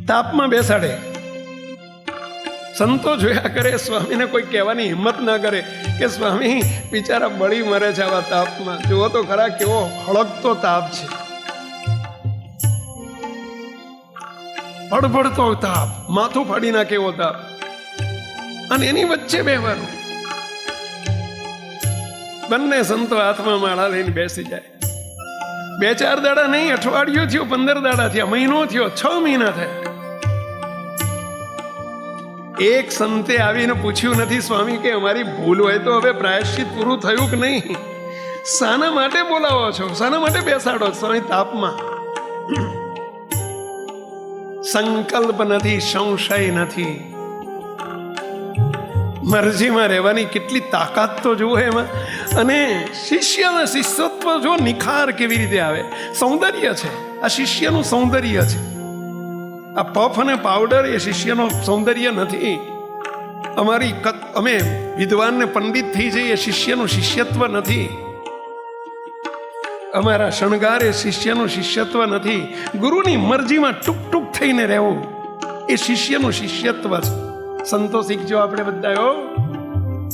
તાપમાં બેસાડે. સંતો જોયા કરે, સ્વામીને કોઈ કહેવાની હિંમત ના કરે કે સ્વામી બિચારા બળી મરે છે આવા તાપમાં. જુઓ તો ખરા કેવો હળકતો તાપ છે, હળભળતો તાપ, માથું ફાડી નાખે એવો તાપ. અને એની વચ્ચે બેવાનું. બંને સંતો હાથમાં માળા લઈને બેસી જાય. 2-4 દાડા નહીં, અઠવાડિયું થયો, 15 દાડા થયા, મહિનો થયો, 6 મહિના થયા. એક સંતે આવીને પૂછ્યું નથી, સ્વામી કે અમારી ભૂલ હોય તો હવે પ્રાયશ્ચિત પૂરું થયું કે નહીં? શાના માટે બોલાવો છો? શાના માટે બેસાડો? સ્વામી તાપમાં. સંકલ્પ નથી, સંશય નથી. મરજીમાં રહેવાની કેટલી તાકાત તો જુઓ એમાં. અને શિષ્યના શિષ્યત્વ જો નિખાર કેવી રીતે આવે. સૌંદર્ય છે, આ શિષ્યનું સૌંદર્ય છે. આ પફ અને પાવડર એ શિષ્યનો સૌંદર્ય નથી. અમે વિદ્વાન ને પંડિત થઈ જઈએ, શિષ્યનું શિષ્યત્વ નથી. અમારા શણગાર એ શિષ્યનું શિષ્યત્વ નથી. ગુરુની મરજીમાં ટૂંક ટૂંક થઈને રહેવું એ શિષ્યનું શિષ્યત્વ છે. સંતો શીખજો આપણે બધા,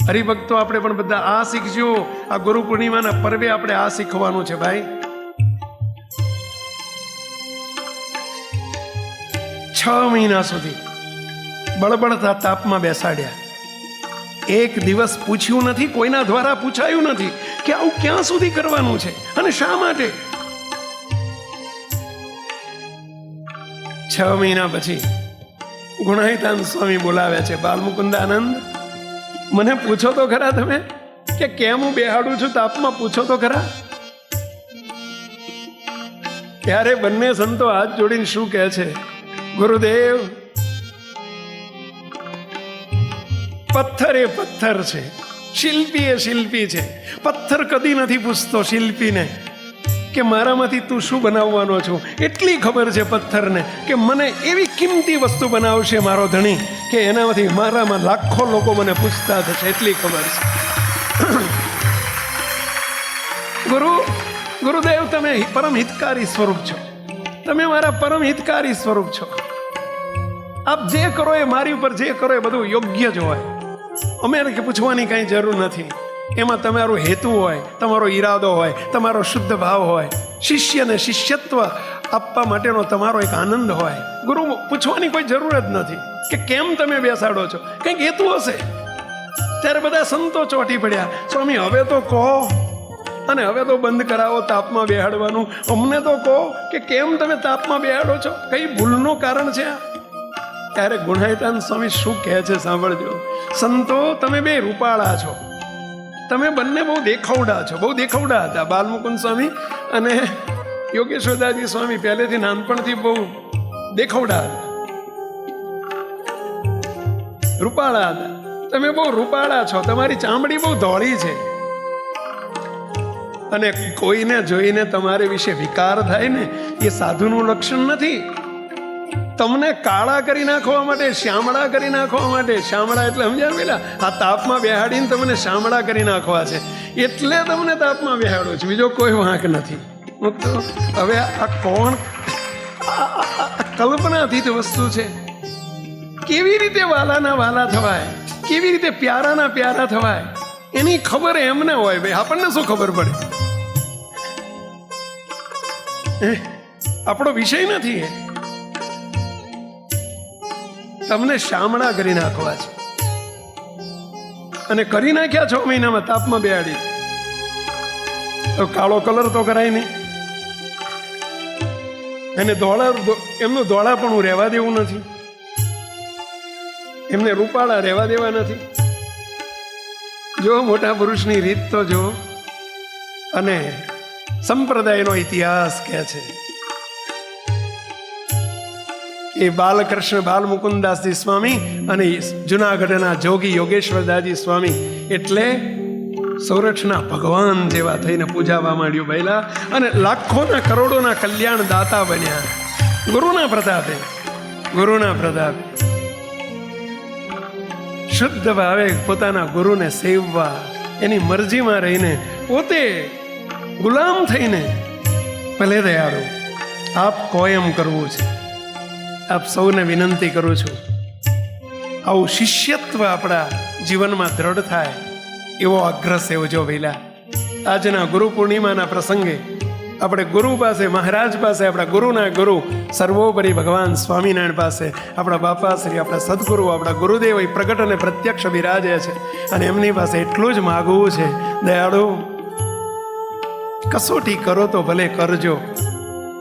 હરિભક્તો આપણે પણ બધા આ શીખજો. આ ગુરુ પૂર્ણિમાના પર્વે આપણે આ શીખવાનું છે ભાઈ. 6 મહિના સુધી બળબડતા તાપમાં બેસાડ્યા. એક દિવસ પૂછ્યું નથી, કોઈના દ્વારા પૂછાયું નથી કે આવું ક્યાં સુધી કરવાનું છે અને શા માટે. 6 મહિના પછી ગુણાયતાન સ્વામી બોલાવે છે. બાલમુકુંદાનંદ, મને પૂછો તો ખરા તમે કે કેમ હું બેહાડું છું તાપમાં? પૂછો તો ખરા. ત્યારે બંને સંતો હાથ જોડીને શું કહે છે? ગુરુદેવ, પથ્થર એ પથ્થર છે, શિલ્પી એ શિલ્પી છે. પથ્થર કદી નથી પૂછતો શિલ્પીને કે મારામાંથી તું શું બનાવવાનો છું. એટલી ખબર છે પથ્થરને કે મને એવી કિંમતી વસ્તુ બનાવશે મારો ધણી કે એનામાંથી મારામાં લાખો લોકો મને પૂછતા થશે. એટલી ખબર છે. ગુરુદેવ, તમે પરમ હિતકારી સ્વરૂપ છો. તમે મારા પરમ હિતકારી સ્વરૂપ છો. આપ જે કરો એ મારી ઉપર જે કરો એ બધું યોગ્ય જ હોય. અમે પૂછવાની કાંઈ જરૂર નથી. એમાં તમારો હેતુ હોય, તમારો ઈરાદો હોય, તમારો શુદ્ધ ભાવ હોય, શિષ્યને શિષ્યત્વ આપવા માટેનો તમારો એક આનંદ હોય. ગુરુ પૂછવાની કોઈ જરૂર જ નથી કે કેમ તમે બેસાડો છો. કંઈક હેતુ હશે. ત્યારે બધા સંતો ચોંટી પડ્યા. સ્વામી, હવે તો કહો, અને હવે તો બંધ કરાવો તાપમાં બેહાડવાનું. અમને તો કહો કે કેમ તમે તાપમાં બેહાડો છો? કઈ ભૂલનું કારણ છે? ત્યારે ગુણાયતાન સ્વામી શું કહે છે સાંભળજો. સંતો તમે બે રૂપાળા છો, તમે બંને બહુ દેખાવડા છો. બહુ દેખાવડા હતા બાલમુકુંદ સ્વામી અને યોગેશ્વરદાસજી સ્વામી. પહેલેથી નાનપણથી બહુ દેખાવડા હતા, રૂપાળા હતા. તમે બહુ રૂપાળા છો, તમારી ચામડી બહુ ધોળી છે અને કોઈને જોઈને તમારે વિશે વિકાર થાય ને એ સાધુનું લક્ષણ નથી. તમને કાળા કરી નાખવા માટે, શ્યામળા કરી નાખવા માટે, શ્યામળા એટલે સમજ્યા પેલા આ તાપમાં બેહાડીને તમને શ્યામળા કરી નાખવા છે, એટલે તમને તાપમાં બેહાડો છું, બીજો કોઈ વાંક નથી. તો હવે આ કોણ, કલ્પનાતીત વસ્તુ છે. કેવી રીતે વાલાના વાલા થવાય, કેવી રીતે પ્યારાના પ્યારા થવાય, એની ખબર એમને હોય. ભાઈ આપણને શું ખબર પડે? આપણો વિષય નથી. તમને શામળા કરી નાખવા છે અને કરી નાખ્યા 6 મહિનામાં તાપમાં બેહાડી. તો કાળો કલર તો કરાય નહીં, અને એમનું ધોળા પણ હું રહેવા દેવું નથી, એમને રૂપાળા રહેવા દેવા નથી. જો મોટા પુરુષની રીત તો જો. અને સંપ્રદાયનો ઇતિહાસ કહે છે એ બાલકૃષ્ણ બાલમુકુંદાસજી સ્વામી અને જુનાગઢના જોગી યોગેશ્વરદાસજી સ્વામી એટલે સૌરાષ્ટ્રના ભગવાન જેવા થઈને પૂજાવા માંડ્યું પહેલા, અને લાખોના કરોડોના કલ્યાણ દાતા બન્યા ગુરુના પ્રતાપે. ગુરુના પ્રતાપે શુદ્ધ ભાવે પોતાના ગુરુને સેવવા, એની મરજીમાં રહીને પોતે ગુલામ થઈને. ભલે દયાળુ, આપ કો એમ કરવું છે. આપ સૌને વિનંતી કરું છું, આવું શિષ્યત્વ આપણા જીવનમાં દ્રઢ થાય એવો આગ્રહ સેવજો વહેલા. આજના ગુરુ પૂર્ણિમાના પ્રસંગે આપણે ગુરુ પાસે, મહારાજ પાસે, આપણા ગુરુના ગુરુ સર્વોપરી ભગવાન સ્વામિનારાયણ પાસે, આપણા બાપા શ્રી, આપણા સદગુરુ, આપણા ગુરુદેવ પ્રગટ અને પ્રત્યક્ષ બિરાજે છે. અને એમની પાસે એટલું જ માગવું છે, દયાળુ કસોટી કરો તો ભલે કરજો,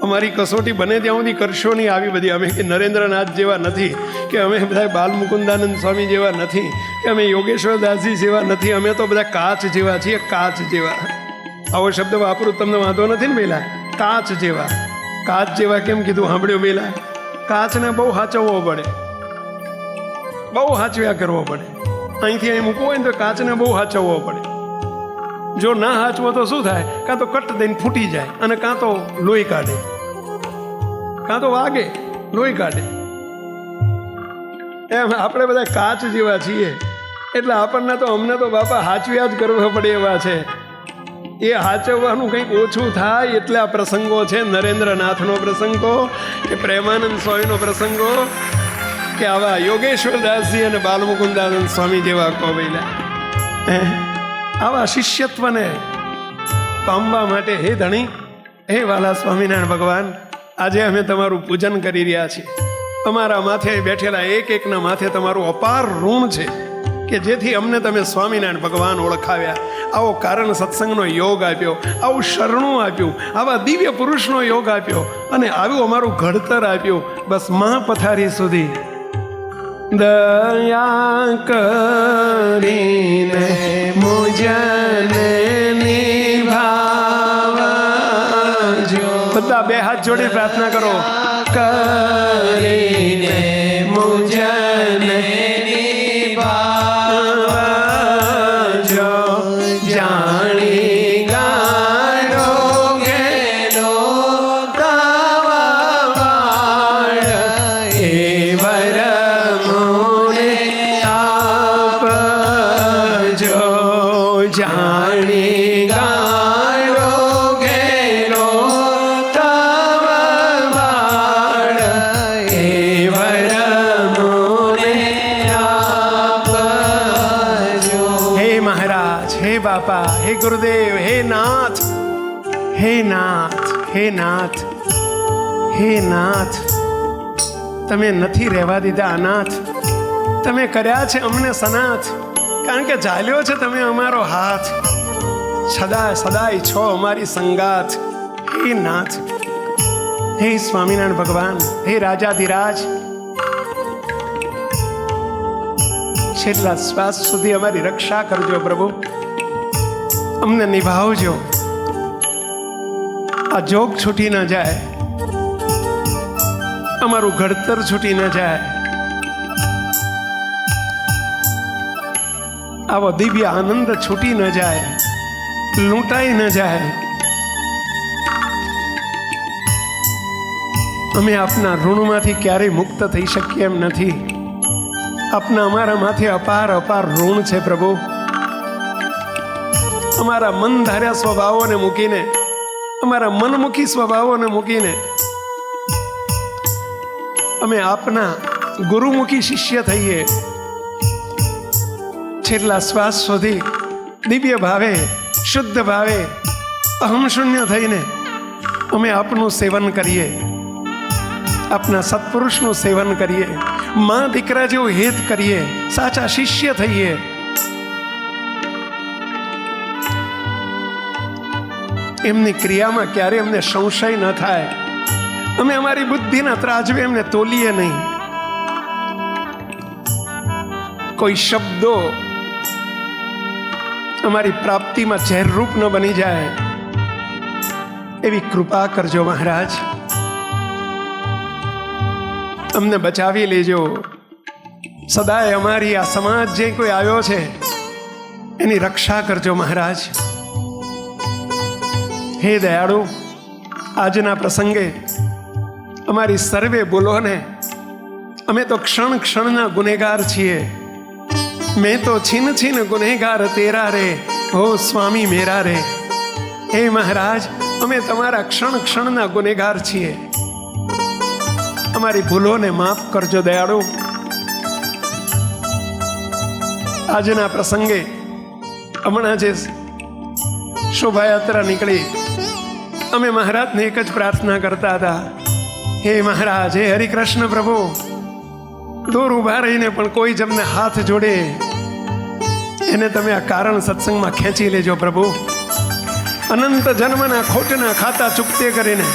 અમારી કસોટી બને ત્યાં સુધી કરશો નહીં. આવી બધી અમે કે નરેન્દ્રનાથ જેવા નથી, કે અમે બધા બાલમુકુંદાનંદ સ્વામી જેવા નથી, કે અમે યોગેશ્વરદાસજી જેવા નથી. અમે તો બધા કાચ જેવા છીએ, કાચ જેવા. આવો શબ્દ વાપરું તમને વાંધો નથી ને પહેલા? કાચ જેવા. કાચ જેવા કેમ કીધું સાંભળ્યો પહેલા? કાચને બહુ સાચવવો પડે, બહુ સાચવ્યા કરવો પડે. અહીંથી અહીં મૂકવો હોય ને તો કાચને બહુ સાચવવો પડે. જો ના હાચવો તો શું થાય? કાં તો કટ દઈને ફૂટી જાય, અને કાં તો લોહી કાઢે, કાં તો વાગે લોહી કાઢે. એમ આપણે બધા કાચ જેવા છીએ, એટલે આપણને તો, અમને તો બાપા હાચવ્યા જ કરવા પડે એવા છે. એ હાચવવાનું કંઈક ઓછું થાય એટલે આ પ્રસંગો છે. નરેન્દ્રનાથનો પ્રસંગો, કે પ્રેમાનંદ સ્વામીનો પ્રસંગો, કે આવા યોગેશ્વરદાસજી અને બાલમુકુંદાનંદ સ્વામી જેવા કોવેલા. આવા શિષ્યત્વને પામવા માટે હે ધણી, હે વાલા સ્વામિનારાયણ ભગવાન, આજે અમે તમારું પૂજન કરી રહ્યા છીએ. અમારા માથે બેઠેલા એક એકના માથે તમારું અપાર ઋણ છે, કે જેથી અમને તમે સ્વામિનારાયણ ભગવાન ઓળખાવ્યા, આવો કારણ સત્સંગનો યોગ આપ્યો, આવું શરણું આપ્યું, આવા દિવ્ય પુરુષનો યોગ આપ્યો, અને આવું અમારું ઘડતર આપ્યું. બસ મહાપથારી સુધી દયા કરીને મુજને નિભાવજો. બધા બે હાથ જોડી પ્રાર્થના કરો. કરીને મુજને નિભાવજો, જાણી ગાડો ગેલો તાવાળ એ વર જાણી ગાડો ગેલો તવાળ એ વરમોને આપજો. હે મહારાજ, હે બાપા, હે ગુરુદેવ, હે નાથ, હે નાથ, હે નાથ, હે નાથ, તમે નથી રહેવા દીધા અનાથ, તમે કર્યા છે અમને સનાથ. કારણ કે ઝાલ્યો છે તમે અમારો હાથ, સદાય સદાય છો અમારી સંગાથ. હે નાથ, હે સ્વામિનારાયણ ભગવાન, હે રાજાધિરાજ, છેલ્લા શ્વાસ સુધી અમારી રક્ષા કરજો પ્રભુ, અમને નિભાવજો. આ જોગ છૂટી ન જાય, અમારું ઘડતર છૂટી ન જાય. આવો દિવ્ય આનંદ છૂટી ન જાય, લૂંટાઈ ન જાય. અમે આપના ઋણમાંથી ક્યારેય મુક્ત થઈ શકીએ એમ નથી. આપના અમારા માથે અપાર અપાર ઋણ છે પ્રભુ. અમારા મન ધાર્યા સ્વભાવોને મૂકીને, અમારા મનમુખી સ્વભાવોને મૂકીને અમે આપના ગુરુમુખી શિષ્ય થઈએ. છેલ્લા શ્વાસ સુધી દિવ્ય ભાવે, શુદ્ધ ભાવે, અહમ શૂન્ય થઈને અમે આપનું સેવન કરીએ, આપના સત્પુરુષનું સેવન કરીએ, મા દીકરા જેવું હેત કરીએ, સાચા શિષ્ય થઈએ. એમની ક્રિયામાં ક્યારે અમને સંશય ન થાય. અમે અમારી બુદ્ધિના ત્રાજવે એમને તોલીએ નહીં. કોઈ શબ્દો અમારી પ્રાપ્તિમાં ઝેરરૂપ ન બની જાય એવી કૃપા કરજો મહારાજ. અમને બચાવી લેજો. સદાય અમારી આ સમાજ જે કોઈ આવ્યો છે એની રક્ષા કરજો મહારાજ. હે દયાળુ, આજના પ્રસંગે અમારી સર્વે ભૂલોને, અમે તો ક્ષણ ક્ષણના ગુનેગાર છીએ. મેં તો છીન છીન ગુનેગાર તેરા રે, હો સ્વામી મેરા રે. હે મહારાજ, અમે તમારા ક્ષણ ક્ષણના ગુનેગાર છીએ. અમારી ભૂલોને માફ કરજો દયાળુ. આજના પ્રસંગે હમણાં જે શોભાયાત્રા નીકળી, અમે મહારાજને એક જ પ્રાર્થના કરતા હતા, હે મહારાજ, હે હરિકૃષ્ણ પ્રભુ, દૂર ઊભા રહીને પણ કોઈ જ અમને હાથ જોડે એને તમે આ કારણ સત્સંગમાં ખેંચી લેજો પ્રભુ. અનંત જન્મના ખોટના ખાતા ચૂકતે કરીને,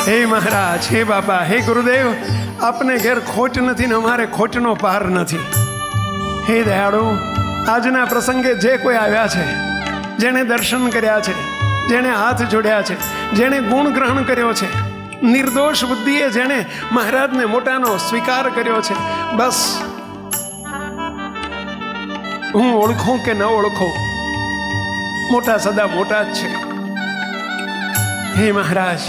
હે મહારાજ, હે બાપા, હે ગુરુદેવ, આપને ઘેર ખોટ નથી ને અમારે ખોટનો પાર નથી. હે દયાળુ, આજના પ્રસંગે જે કોઈ આવ્યા છે, જેણે દર્શન કર્યા છે, જેણે હાથ જોડ્યા છે, જેણે ગુણ ગ્રહણ કર્યો છે, નિર્દોષ બુદ્ધિએ જેણે મહારાજને મોટાનો સ્વીકાર કર્યો છે, બસ હું ઓળખું કે ન ઓળખું, મોટા સદા મોટા જ છે. હે મહારાજ,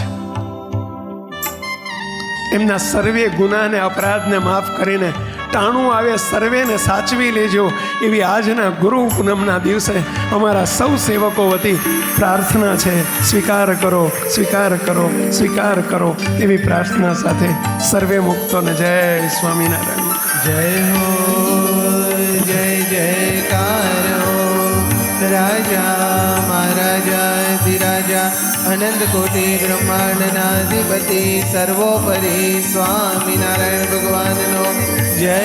એમના સર્વે ગુનાને અપરાધને માફ કરીને ટાણું આવે સર્વેને સાચવી લેજો એવી આજના ગુરુ પૂનમના દિવસે અમારા સૌ સેવકો વતી પ્રાર્થના છે. સ્વીકાર કરો, સ્વીકાર કરો, સ્વીકાર કરો એવી પ્રાર્થના સાથે સર્વે મુક્તોને જય સ્વામિનારાયણ. જય હો, જય જયકાર હો. રાજા મહારાજા ધીરાજા અનંત કોટી બ્રહ્માંડના અધિપતિ સર્વોપરી સ્વામિનારાયણ ભગવાનનો જય